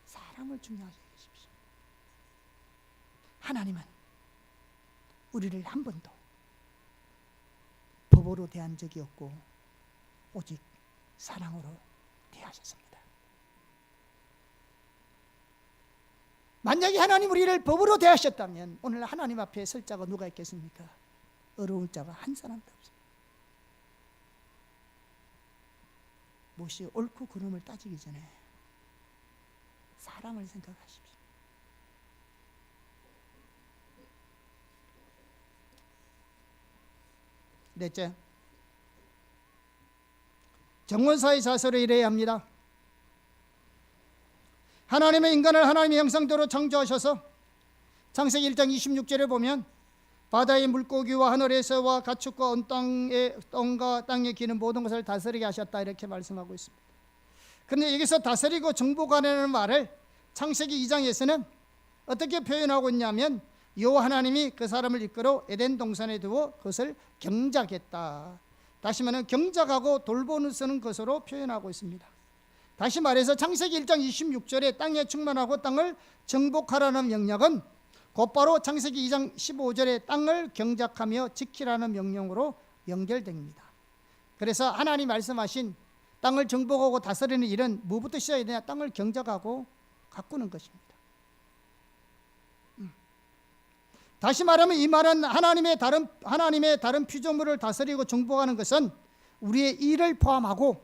사람을 중요하게 여기십시오. 하나님은 우리를 한 번도 법으로 대한 적이 없고 오직 사랑으로 대하셨습니다. 만약에 하나님 우리를 법으로 대하셨다면 오늘 하나님 앞에 설 자가 누가 있겠습니까? 어려울 자가 한 사람도 없습니다. 무엇이 옳고 그름을 따지기 전에 사람을 생각하십시오. 넷째, 정원사의 자세로 일해야 합니다. 하나님의 인간을 하나님의 형상대로 창조하셔서 창세기 1장 26절에 보면 바다의 물고기와 하늘의 새와 가축과 온 땅의 똥과 땅에 기는 모든 것을 다스리게 하셨다, 이렇게 말씀하고 있습니다. 그런데 여기서 다스리고 정복하라는 말을 창세기 2장에서는 어떻게 표현하고 있냐면 여호와 하나님이 그 사람을 이끌어 에덴 동산에 두어 그것을 경작했다. 다시 말하면 경작하고 돌보는 쓰는 것으로 표현하고 있습니다. 다시 말해서 창세기 1장 26절에 땅에 충만하고 땅을 정복하라는 명령은 곧바로 창세기 2장 15절에 땅을 경작하며 지키라는 명령으로 연결됩니다. 그래서 하나님 말씀하신 땅을 정복하고 다스리는 일은 무엇부터 시작해야 되냐? 땅을 경작하고 가꾸는 것입니다. 다시 말하면 이 말은 하나님의 다른 피조물을 다스리고 정복하는 것은 우리의 일을 포함하고,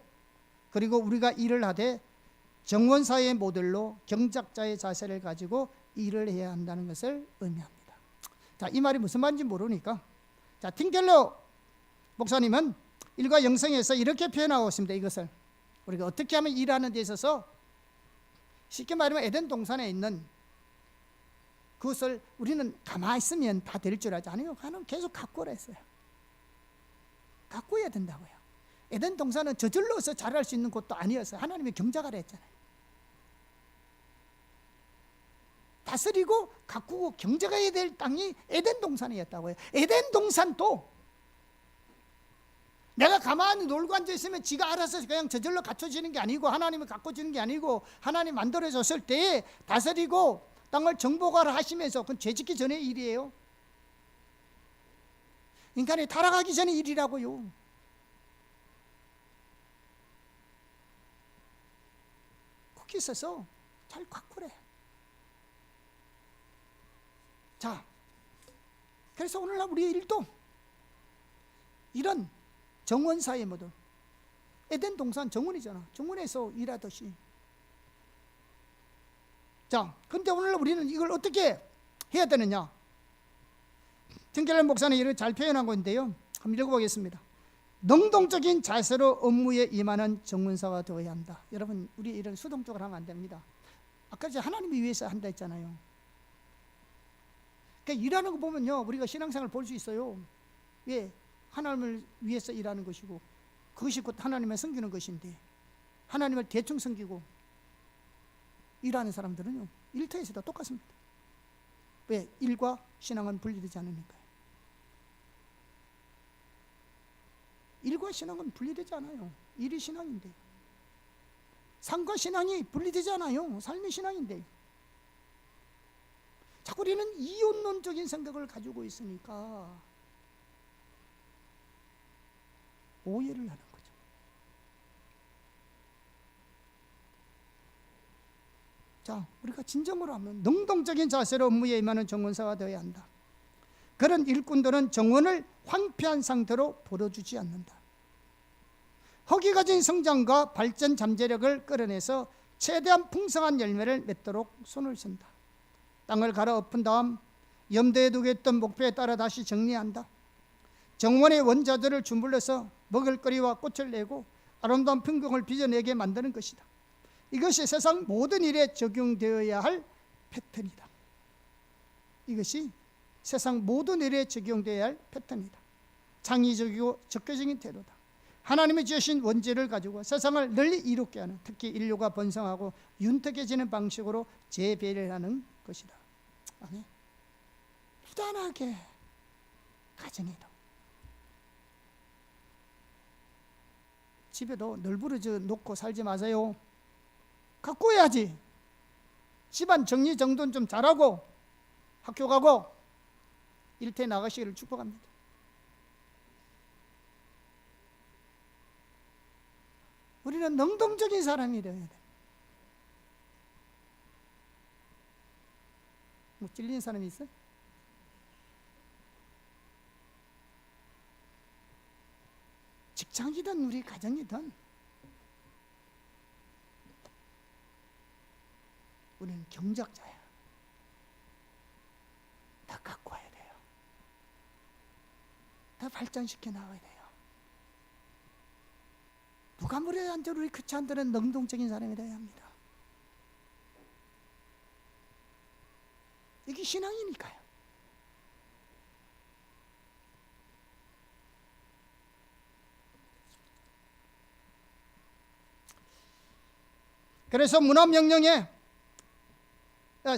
그리고 우리가 일을 하되 정원사의 모델로 경작자의 자세를 가지고 일을 해야 한다는 것을 의미합니다. 자, 이 말이 무슨 말인지 모르니까, 자, 틴켈러 목사님은 일과 영성에서 이렇게 표현하고 있습니다. 이것을 우리가 어떻게 하면 일하는 데 있어서, 쉽게 말하면 에덴 동산에 있는 그것을 우리는 가만히 있으면 다 될 줄 알지. 아니요, 하나님 계속 가꾸라 했어요. 가꾸어야 된다고요. 에덴 동산은 저절로서 자랄 수 있는 곳도 아니었어요. 하나님이 경작하라 했잖아요. 다스리고 가꾸고 경작해야 될 땅이 에덴 동산이었다고요. 에덴 동산도 내가 가만히 놀고 앉아있으면 지가 알아서 그냥 저절로 갖춰지는 게 아니고, 하나님이 가꿔주는 게 아니고, 하나님 만들어줬을 때 다스리고 땅을 정복하라 하시면서, 그건 죄짓기 전의 일이에요. 인간이 타락하기 전의 일이라고요. 거기 있어서 잘 가꾸래. 자, 그래서 오늘날 우리의 일도 이런 정원사의 모든, 에덴 동산 정원이잖아. 정원에서 일하듯이. 자, 근데 오늘 우리는 이걸 어떻게 해야 되느냐? 틴켈러 목사는 이렇게 잘 표현한 건데요. 한번 읽어보겠습니다. 능동적인 자세로 업무에 임하는 정문사가 되어야 한다. 여러분, 우리 이런 수동적으로 하면 안 됩니다. 아까 이제 하나님을 위해서 한다 했잖아요. 그러니까 일하는 거 보면요, 우리가 신앙생활 볼 수 있어요. 왜? 하나님을 위해서 일하는 것이고, 그것이 곧 하나님을 섬기는 것인데, 하나님을 대충 섬기고 일하는 사람들은요, 일터에서도 똑같습니다. 왜? 일과 신앙은 분리되지 않으니까요. 일과 신앙은 분리되지 않아요. 일이 신앙인데. 삶과 신앙이 분리되지 않아요. 삶이 신앙인데. 자꾸 우리는 이혼론적인 생각을 가지고 있으니까 오해를 하는 거죠. 자, 우리가 진정으로 하면 능동적인 자세로 업무에 임하는 정원사가 되어야 한다. 그런 일꾼들은 정원을 황폐한 상태로 버려주지 않는다. 허기 가진 성장과 발전 잠재력을 끌어내서 최대한 풍성한 열매를 맺도록 손을 쓴다. 땅을 갈아 엎은 다음 염두에 두고 있던 목표에 따라 다시 정리한다. 정원의 원자들을 주물러서 먹을거리와 꽃을 내고 아름다운 풍경을 빚어내게 만드는 것이다. 이것이 세상 모든 일에 적용되어야 할 패턴이다. 이것이 세상 모든 일에 적용되어야 할 패턴이다. 창의적이고 적극적인 태도다. 하나님이 주신 원죄를 가지고 세상을 널리 이롭게 하는, 특히 인류가 번성하고 윤택해지는 방식으로 재배려하는 것이다. 아멘. 부단하게 가정에도, 집에도 널브러져 놓고 살지 마세요. 가꾸어야지. 집안 정리정돈 좀 잘하고 학교 가고 일터에 나가시기를 축복합니다. 우리는 능동적인 사람이 되어야 돼. 뭐 찔린 사람이 있어요? 직장이든 우리 가정이든 우리는 경작자야. 다 갖고 와야 돼요. 다 발전시켜 나가야 돼요. 누가 물에 앉아 우리 크리스찬들은 능동적인 사람이 되어야 합니다. 이게 신앙이니까요. 그래서 문화명령에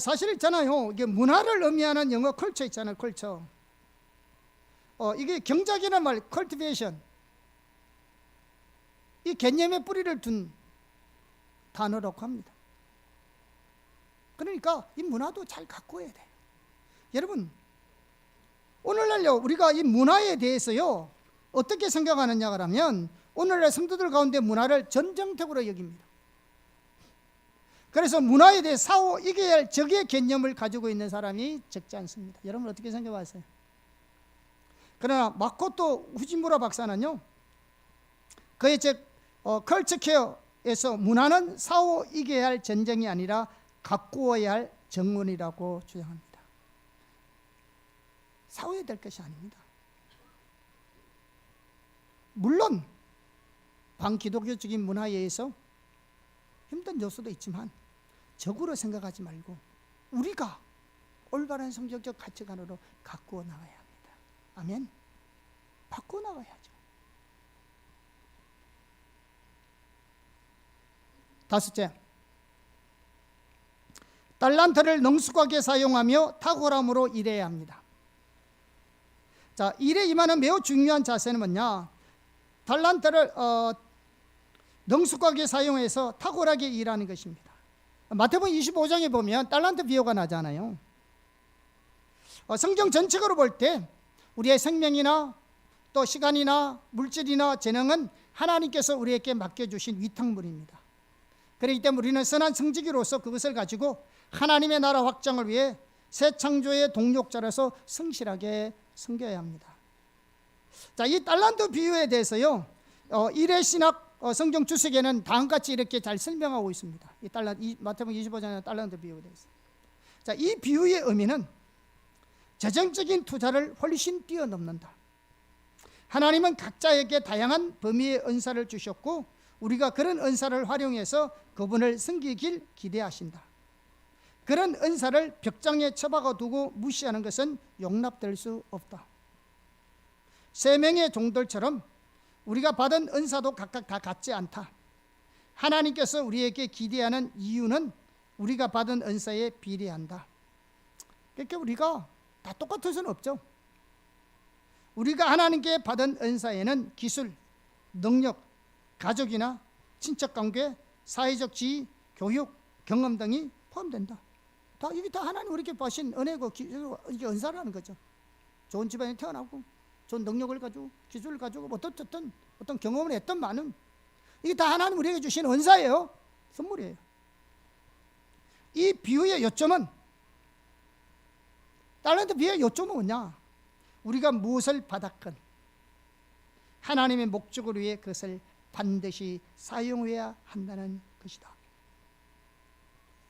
사실 있잖아요. 이게 문화를 의미하는 영어 컬처 있잖아요. 컬처. 이게 경작이라는 말, cultivation. 이 개념의 뿌리를 둔 단어라고 합니다. 그러니까 이 문화도 잘 가꾸어야 돼요. 여러분, 오늘날요, 우리가 이 문화에 대해서요, 어떻게 생각하느냐 하면 오늘날 성도들 가운데 문화를 전정적으로 여깁니다. 그래서 문화에 대해 사후 이겨야 할 적의 개념을 가지고 있는 사람이 적지 않습니다. 여러분 어떻게 생각하세요? 그러나 마코토 후지무라 박사는요, 그의 책 컬처 케어에서 문화는 사후 이겨야 할 전쟁이 아니라 가꾸어야 할 정원이라고 주장합니다. 사후해야 될 것이 아닙니다. 물론 반기독교적인 문화에 의해서 힘든 요소도 있지만 적으로 생각하지 말고 우리가 올바른 성경적 가치관으로 가꾸어 나가야 합니다. 아멘. 바꾸어 나가야죠. 다섯째, 달란트를 능숙하게 사용하며 탁월함으로 일해야 합니다. 자, 일에 임하는 매우 중요한 자세는 뭐냐? 달란트를 능숙하게 사용해서 탁월하게 일하는 것입니다. 마태복음 25장에 보면 달란트 비유가 나잖아요. 성경 전체적으로 볼 때 우리의 생명이나 또 시간이나 물질이나 재능은 하나님께서 우리에게 맡겨주신 위탁물입니다. 그렇기 때문에 우리는 선한 성직이로서 그것을 가지고 하나님의 나라 확장을 위해 새 창조의 동력자로서 성실하게 섬겨야 합니다. 자, 이 달란트 비유에 대해서요, 일의 신학 성경 주석에는 다음같이 이렇게 잘 설명하고 있습니다. 이 마태복음 25장의 달란트 비유에 대해서. 자, 이 비유의 의미는 재정적인 투자를 훨씬 뛰어넘는다. 하나님은 각자에게 다양한 범위의 은사를 주셨고 우리가 그런 은사를 활용해서 그분을 섬기길 기대하신다. 그런 은사를 벽장에 처박아 두고 무시하는 것은 용납될 수 없다. 세 명의 종들처럼 우리가 받은 은사도 각각 다 같지 않다. 하나님께서 우리에게 기대하는 이유는 우리가 받은 은사에 비례한다. 그러니까 우리가 다 똑같을 수는 없죠. 우리가 하나님께 받은 은사에는 기술, 능력, 가족이나 친척관계, 사회적 지위, 교육, 경험 등이 포함된다. 이게 다 하나님 우리에게 주신 은혜고 이게 은사라는 거죠. 좋은 집안에 태어나고 좋은 능력을 가지고 기술을 가지고 어떤 경험을 했던 많은 이게 다 하나님 우리에게 주신 은사예요. 선물이에요. 이 비유의 요점은 달란트 비유의 요점은 뭐냐? 우리가 무엇을 받았건 하나님의 목적을 위해 그것을 반드시 사용해야 한다는 것이다.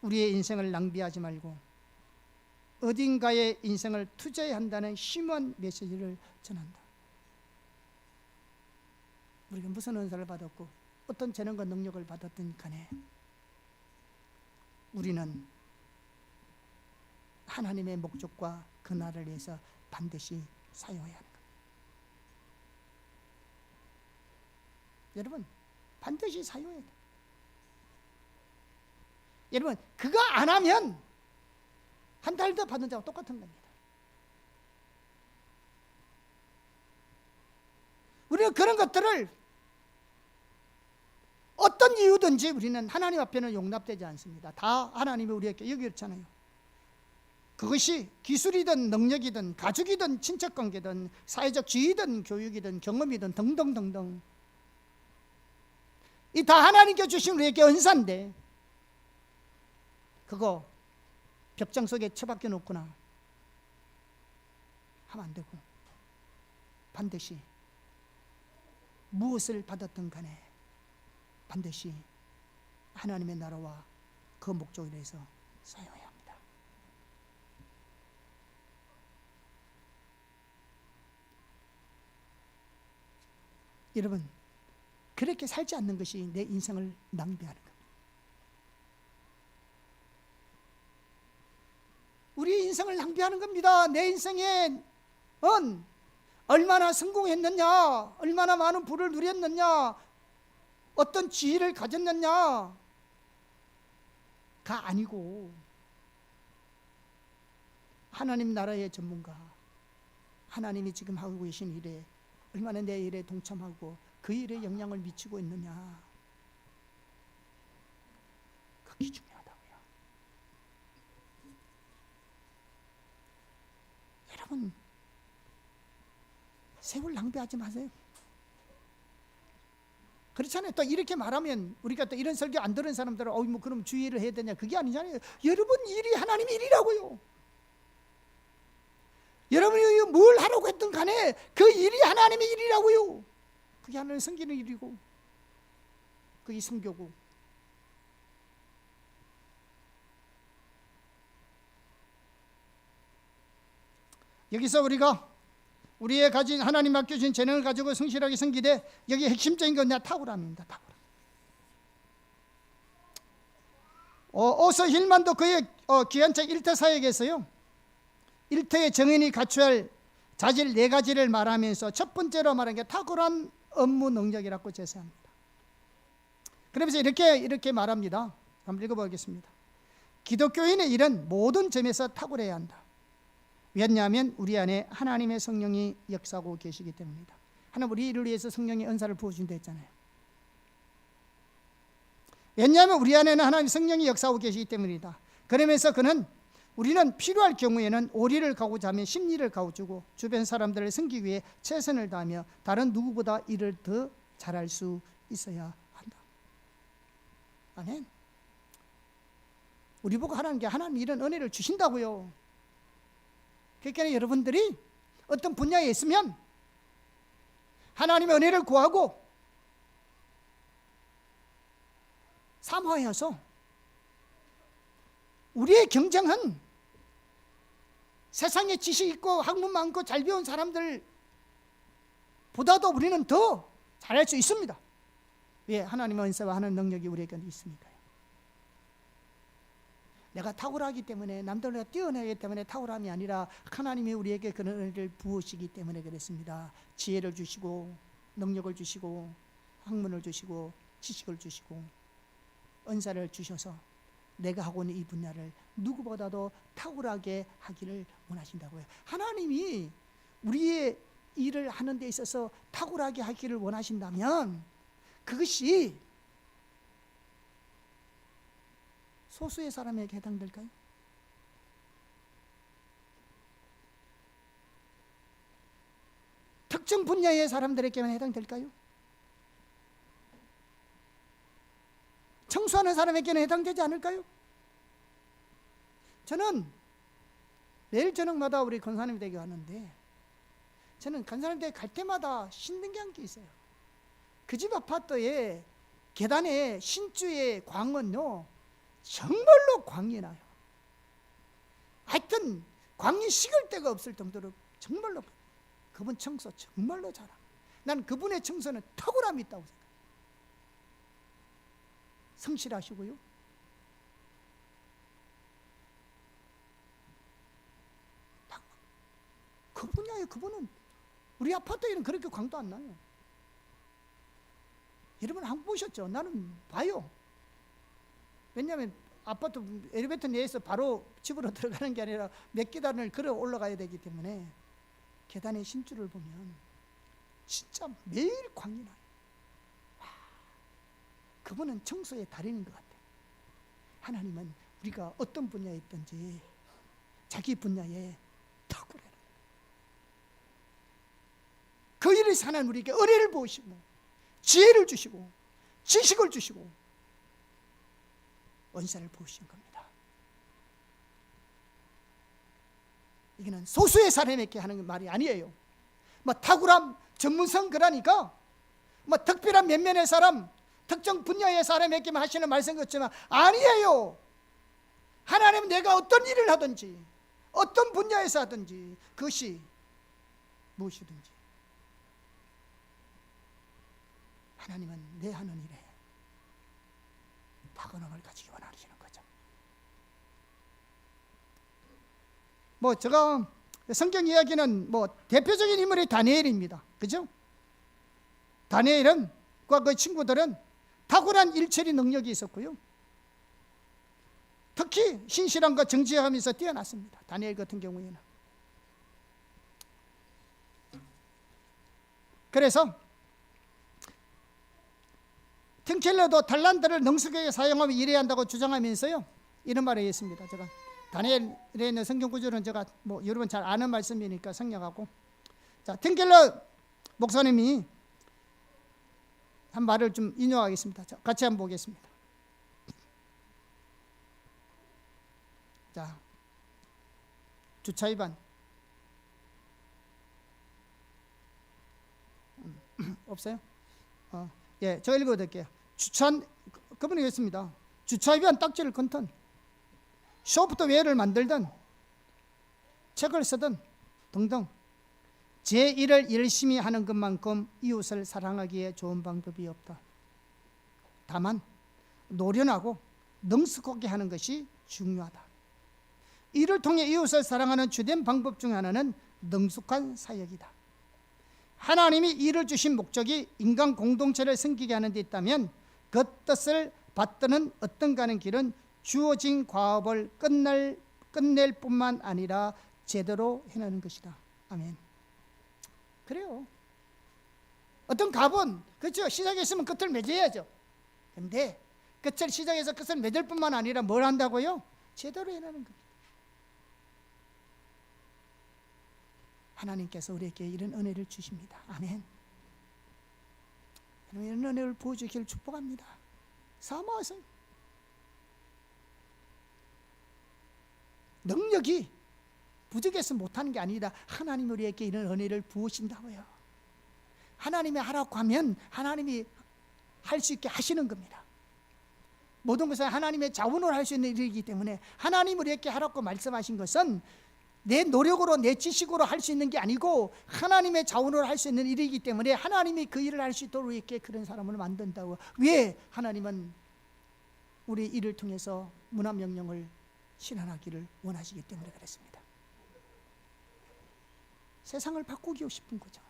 우리의 인생을 낭비하지 말고 어딘가에 인생을 투자해야 한다는 심오한 메시지를 전한다. 우리가 무슨 은사를 받았고 어떤 재능과 능력을 받았든 간에 우리는 하나님의 목적과 그 나라를 위해서 반드시 사용해야 하는 겁니다. 여러분, 반드시 사용해야 돼요. 여러분, 그거 안 하면 한 달 더 받는 자와 똑같은 겁니다. 우리는 그런 것들을 어떤 이유든지 우리는 하나님 앞에는 용납되지 않습니다. 다 하나님이 우리에게 여겼잖아요. 그것이 기술이든 능력이든 가족이든 친척관계든 사회적 지위든 교육이든 경험이든 등등등등 이 다 하나님께 주신 우리에게 은사인데 그거 벽장 속에 처박혀 놓거나 하면 안 되고 반드시 무엇을 받았든 간에 반드시 하나님의 나라와 그 목적을 위해서 사용해야 합니다. 여러분, 그렇게 살지 않는 것이 내 인생을 낭비하는 겁니다. 우리 인생을 낭비하는 겁니다. 내 인생에 얼마나 성공했느냐, 얼마나 많은 부를 누렸느냐, 어떤 지위를 가졌느냐가 아니고 하나님 나라의 전문가, 하나님이 지금 하고 계신 일에 얼마나 내 일에 동참하고 그 일에 영향을 미치고 있느냐, 그게 중요하다고요. 여러분, 세월 낭비하지 마세요. 그렇잖아요. 또 이렇게 말하면 우리가 또 이런 설교 안 들은 사람들은 뭐 그럼 주의를 해야 되냐, 그게 아니잖아요. 여러분 일이 하나님의 일이라고요. 여러분이 뭘 하라고 했든 간에 그 일이 하나님의 일이라고요. 그게 하나님을 섬기는 일이고 그게 선교고. 여기서 우리가 우리의 가진 하나님 맡겨주신 재능을 가지고 성실하게 섬기되 여기 핵심적인 건 탁월함입니다. 탁월함. 오서 힐만도 그의 귀한 책 일터사역에서요, 일터의 정인이 갖춰야 할 자질 4가지를 말하면서 첫 번째로 말한 게 탁월한 업무 능력이라고 제시합니다. 그러면서 이렇게 말합니다. 한번 읽어보겠습니다. 기독교인의 일은 모든 점에서 탁월해야 한다. 왜냐하면 우리 안에 하나님의 성령이 역사하고 계시기 때문입니다. 하나님 우리 일을 위해서 성령의 은사를 부어준다 했잖아요. 왜냐하면 우리 안에는 하나님의 성령이 역사하고 계시기 때문이다. 그러면서 우리는 필요할 경우에는 오리를 가고자 하면 심리를 가져주고 주변 사람들을 섬기기 위해 최선을 다하며 다른 누구보다 일을 더 잘할 수 있어야 한다. 아멘. 우리 보고 하나님 이런 은혜를 주신다고요. 그러니까 여러분들이 어떤 분야에 있으면 하나님의 은혜를 구하고 사모하여서 우리의 경쟁은 세상에 지식 있고 학문 많고 잘 배운 사람들 보다도 우리는 더 잘할 수 있습니다. 왜? 하나님의 은사와 하는 능력이 우리에게는 있으니까요. 내가 탁월하기 때문에, 남들보다 뛰어나기 때문에 탁월함이 아니라 하나님이 우리에게 그런 은혜를 부으시기 때문에 그렇습니다. 지혜를 주시고 능력을 주시고 학문을 주시고 지식을 주시고 은사를 주셔서 내가 하고 있는 이 분야를 누구보다도 탁월하게 하기를 원하신다고요. 하나님이 우리의 일을 하는 데 있어서 탁월하게 하기를 원하신다면 그것이 소수의 사람에게 해당될까요? 특정 분야의 사람들에게만 해당될까요? 청소하는 사람에게는 해당되지 않을까요? 저는 매일 저녁마다 우리 권사님 댁에 왔는데 저는 권사님 댁에 갈 때마다 신는 게 한 게 있어요. 그 집 아파트에 계단에 신주의 광은요 정말로 광이 나요. 하여튼 광이 식을 데가 없을 정도로 정말로 그분 청소 정말로 잘합니다. 난 그분의 청소는 탁월함이 있다고 생각해요. 성실하시고요. 그 분야에 그분은 우리 아파트에는 그렇게 광도 안 나요. 여러분 한번 보셨죠? 나는 봐요. 왜냐하면 아파트 엘리베이터 내에서 바로 집으로 들어가는 게 아니라 몇 계단을 걸어 올라가야 되기 때문에 계단의 신줄을 보면 진짜 매일 광이 나요. 와, 그분은 청소의 달인인 것 같아요. 하나님은 우리가 어떤 분야에 있든지 자기 분야에 탁월해요. 그 일을 사는 우리에게 은혜를 부으시고 지혜를 주시고 지식을 주시고 은사를 부으신 겁니다. 이거는 소수의 사람에게 하는 말이 아니에요. 뭐 탁월함, 전문성 그러니까 뭐 특별한 몇몇의 사람, 특정 분야의 사람에게만 하시는 말씀 같지만 아니에요. 하나님은 내가 어떤 일을 하든지 어떤 분야에서 하든지 그것이 무엇이든지 하나님은 내 하는 일에 탁월함을 가지기 원하시는 거죠. 뭐 제가 성경 이야기는 뭐 대표적인 인물이 다니엘입니다. 그죠? 다니엘은 그 친구들은 탁월한 일처리 능력이 있었고요. 특히 신실함과 정직함에서 뛰어났습니다. 다니엘 같은 경우에는. 그래서 팀켈러도 달란트를 능숙하게 사용하며 일해야 한다고 주장하면서요 이런 말을 했습니다. 제가 다니엘에 있는 성경 구절은 제가 뭐 여러분 잘 아는 말씀이니까 생략하고, 자 팀켈러 목사님이 한 말을 좀 인용하겠습니다. 자, 같이 한번 보겠습니다. 자, 주차 위반 없어요? 예, 제가 읽어드릴게요. 그분이 했습니다. 주차 위반 딱지를 건턴, 소프트웨어를 만들든 책을 쓰든 등등 제 일을 열심히 하는 것만큼 이웃을 사랑하기에 좋은 방법이 없다. 다만 노련하고 능숙하게 하는 것이 중요하다. 이를 통해 이웃을 사랑하는 주된 방법 중 하나는 능숙한 사역이다. 하나님이 이를 주신 목적이 인간 공동체를 섬기게 하는 데 있다면 그 뜻을 받드는 어떤가 하는 길은 주어진 과업을 끝낼 뿐만 아니라 제대로 해내는 것이다. 아멘. 그래요. 어떤 갑은 그렇죠. 시작했으면 끝을 맺어야죠. 근데 끝을 시작해서 끝을 맺을 뿐만 아니라 뭘 한다고요? 제대로 해내는 겁니다. 하나님께서 우리에게 이런 은혜를 주십니다. 아멘. 이런 은혜를 부어주기를 축복합니다. 사모하세요. 능력이 부족해서 못하는 게 아니라 하나님이 우리에게 이런 은혜를 부으신다고요. 하나님이 하라고 하면 하나님이 할 수 있게 하시는 겁니다. 모든 것은 하나님의 자원으로 할 수 있는 일이기 때문에 하나님이 우리에게 하라고 말씀하신 것은 내 노력으로 내 지식으로 할 수 있는 게 아니고 하나님의 자원으로 할 수 있는 일이기 때문에 하나님이 그 일을 할 수 있도록 이렇게 그런 사람을 만든다고. 왜? 하나님은 우리 일을 통해서 문화명령을 실현하기를 원하시기 때문에 그렇습니다. 세상을 바꾸기 싶은 거죠.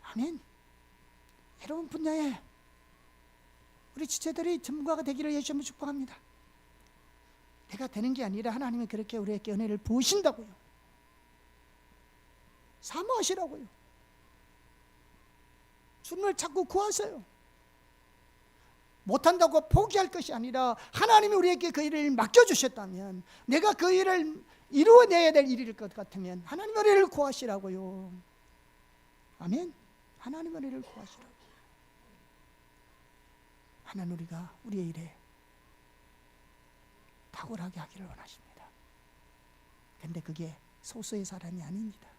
아멘. 여러분 분야에 우리 지체들이 전문가가 되기를 예수님을 축복합니다. 내가 되는 게 아니라 하나님은 그렇게 우리에게 은혜를 부으신다고요. 사모하시라고요. 주님을 자꾸 구하세요. 못한다고 포기할 것이 아니라 하나님이 우리에게 그 일을 맡겨주셨다면, 내가 그 일을 이루어내야 될 일일 것 같으면 하나님의 은혜를 구하시라고요. 아멘. 하나님의 은혜를 구하시라고. 하나님 우리가 우리의 일에 탁월하게 하기를 원하십니다. 그런데 그게 소수의 사람이 아닙니다.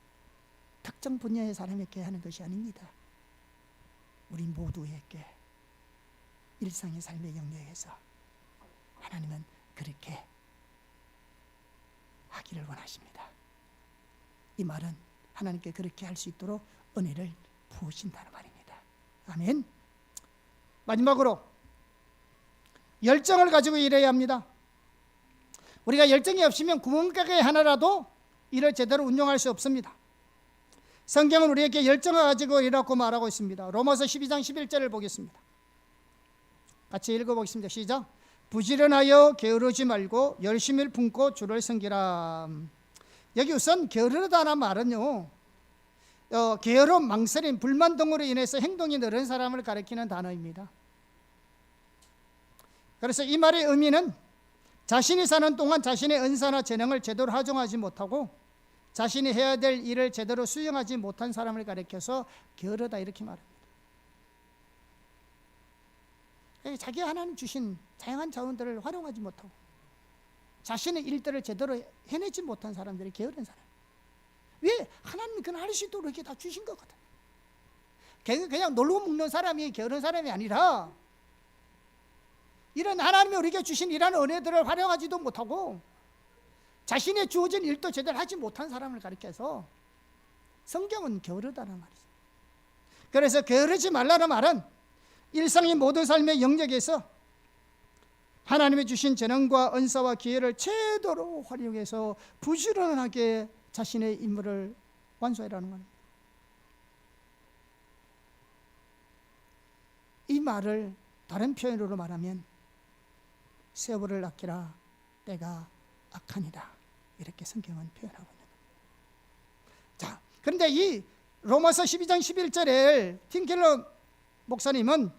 특정 분야의 사람에게 하는 것이 아닙니다. 우리 모두에게 일상의 삶의 영역에서 하나님은 그렇게 하기를 원하십니다. 이 말은 하나님께 그렇게 할 수 있도록 은혜를 부으신다는 말입니다. 아멘. 마지막으로 열정을 가지고 일해야 합니다. 우리가 열정이 없으면 구멍가게 하나라도 일을 제대로 운영할 수 없습니다. 성경은 우리에게 열정을 가지고 일하고 말하고 있습니다. 로마서 12장 11절을 보겠습니다. 같이 읽어보겠습니다. 시작. 부지런하여 게으르지 말고 열심을 품고 주를 섬기라. 여기 우선 게으르다는 말은요, 게으름, 망설임, 불만 등으로 인해서 행동이 느린 사람을 가리키는 단어입니다. 그래서 이 말의 의미는 자신이 사는 동안 자신의 은사나 재능을 제대로 활용하지 못하고 자신이 해야 될 일을 제대로 수행하지 못한 사람을 가리켜서 게으르다 이렇게 말합니다. 자기 하나님 주신 다양한 자원들을 활용하지 못하고 자신의 일들을 제대로 해내지 못한 사람들이 게으른 사람. 왜? 하나님이 그냥 할 수 있도록 이렇게 다 주신 거거든. 그냥 놀고 먹는 사람이 게으른 사람이 아니라 이런 하나님이 우리에게 주신 이런 은혜들을 활용하지도 못하고 자신의 주어진 일도 제대로 하지 못한 사람을 가리켜서 성경은 게으르다는 말이죠. 그래서 게으르지 말라는 말은 일상의 모든 삶의 영역에서 하나님이 주신 재능과 은사와 기회를 제대로 활용해서 부지런하게 자신의 임무를 완수하라는 겁니다. 이 말을 다른 표현으로 말하면 세월을 아끼라 때가 악하니라 이렇게 성경은 표현하고 있는 겁니다. 자, 그런데 이 로마서 12장 11절에 팀켈러 목사님은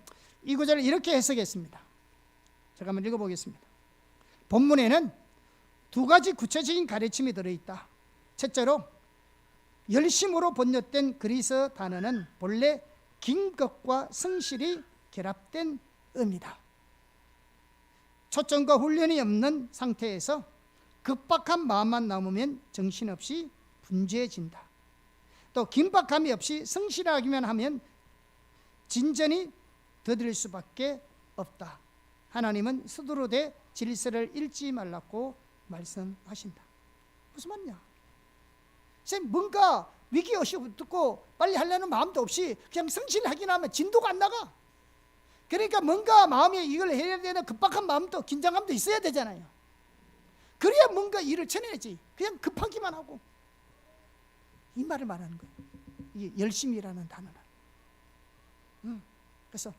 이 구절을 이렇게 해석했습니다. 제가 한번 읽어보겠습니다. 본문에는 두 가지 구체적인 가르침이 들어있다. 첫째로 열심으로 번역된 그리스 단어는 본래 긴것과 성실이 결합된 의미다. 초점과 훈련이 없는 상태에서 급박한 마음만 남으면 정신없이 분주해진다. 또 긴박함이 없이 성실하기만 하면 진전이 더딜 수밖에 없다. 하나님은 서두르되 질서를 잃지 말라고 말씀하신다. 무슨 말이냐? 뭔가 위기의식 듣고 빨리 하려는 마음도 없이 그냥 성실하기만 하면 진도가 안 나가. 그러니까 뭔가 마음에 이걸 해야 되는 급박한 마음도 긴장감도 있어야 되잖아요. 그래야 뭔가 일을 쳐내지. 그냥 급하기만 하고. 이 말을 말하는 거예요. 이게 열심이라는 단어는. 그래서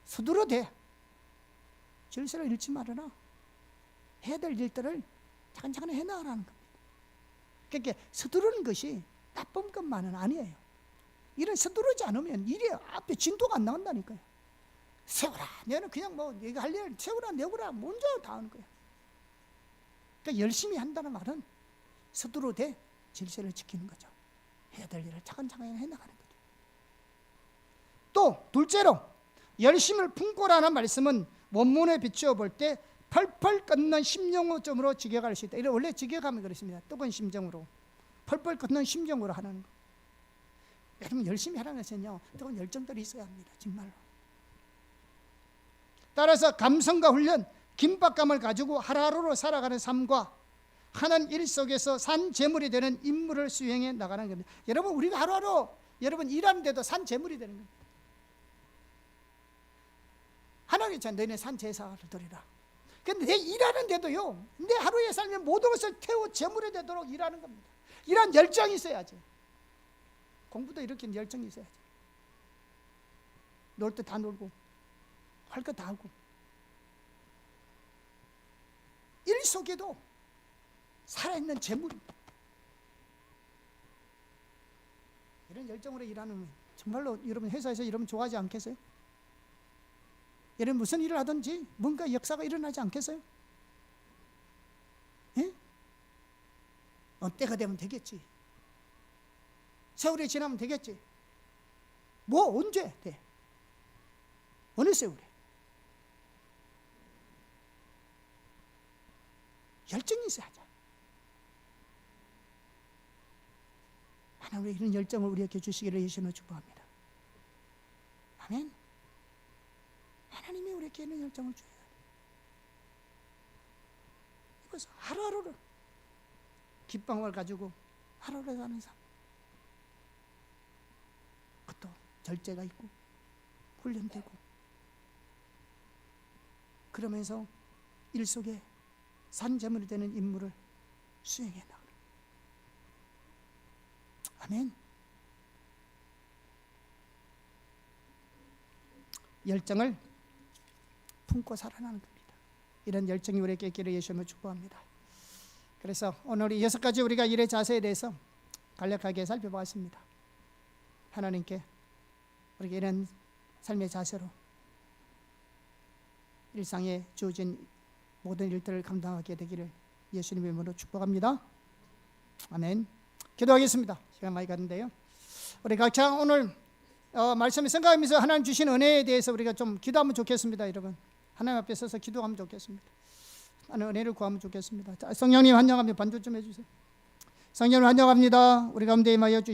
서두르되 질서를 잃지 말아라. 해야 될 일들을 차근차근 해나가라는 겁니다. 그러니까 서두르는 것이 나쁜 것만은 아니에요. 일은 서두르지 않으면 일이 앞에 진도가 안 나온다니까요. 세워라. 너는 그냥 뭐 내가 할 일을 세워라 내고라 먼저 다 하는 거야. 그러니까 열심히 한다는 말은 서두르되 질서를 지키는 거죠. 해야 될 일을 차근차근 해나가는 거죠. 또 둘째로 열심을 품고라는 말씀은 원문에 비추어 볼 때 펄펄 끓는 심령점으로 직역할 수 있다. 이래 원래 직역하면 그렇습니다. 뜨거운 심정으로 펄펄 끓는 심정으로 하는 거. 여러분 열심히 하라는 것은요 뜨거운 열정들이 있어야 합니다. 정말로. 따라서 감성과 훈련, 긴박감을 가지고 하루하루 살아가는 삶과 하는 일 속에서 산 제물이 되는 임무를 수행해 나가는 겁니다. 여러분, 우리가 하루하루 여러분 일하는데도 산 제물이 되는 겁니다. 하나님이 너희는 산 제사를 드리라. 근데 내 일하는데도요, 내 하루의 삶에 모든 것을 태워 제물이 되도록 일하는 겁니다. 이런 열정이 있어야지. 공부도 이렇게 열정이 있어야지. 놀 때 다 놀고 할 거 다 하고, 일 속에도 살아있는 재물입니다. 이런 열정으로 일하는, 정말로 여러분 회사에서 여러분 좋아하지 않겠어요? 여러분 무슨 일을 하든지 뭔가 역사가 일어나지 않겠어요? 예? 때가 되면 되겠지. 세월이 지나면 되겠지. 뭐 언제 돼? 어느 세월에? 열정이 있어야 하죠. 하나님의 이런 열정을 우리에게 주시기를 예수님으로 축복합니다. 아멘. 하나님이 우리에게 이런 열정을 주셔야 돼요. 이것은 하루하루를 기쁨을 가지고 하루를 사는 삶. 그것도 절제가 있고 훈련되고, 그러면서 일 속에 산재물이 되는 임무를 수행해 나가는. 아멘. 열정을 품고 살아나는 겁니다. 이런 열정이 우리에게 있기를 예수님을 축복합니다. 그래서 오늘 이 6가지 우리가 일의 자세에 대해서 간략하게 살펴보았습니다. 하나님께 우리에게 이런 삶의 자세로 일상에 주어진 모든 일들을 감당하게 되기를 예수님의 이름으로 축복합니다. 아멘. 기도하겠습니다. 시간 많이 갔는데요, 우리 각자 오늘 말씀을 생각하면서 하나님 주신 은혜에 대해서 우리가 좀 기도하면 좋겠습니다. 여러분, 하나님 앞에 서서 기도하면 좋겠습니다. 하나님 은혜를 구하면 좋겠습니다. 자, 성령님 환영합니다. 반주 좀 해주세요. 성령을 환영합니다. 우리 가운데 임하여 주시옵소서.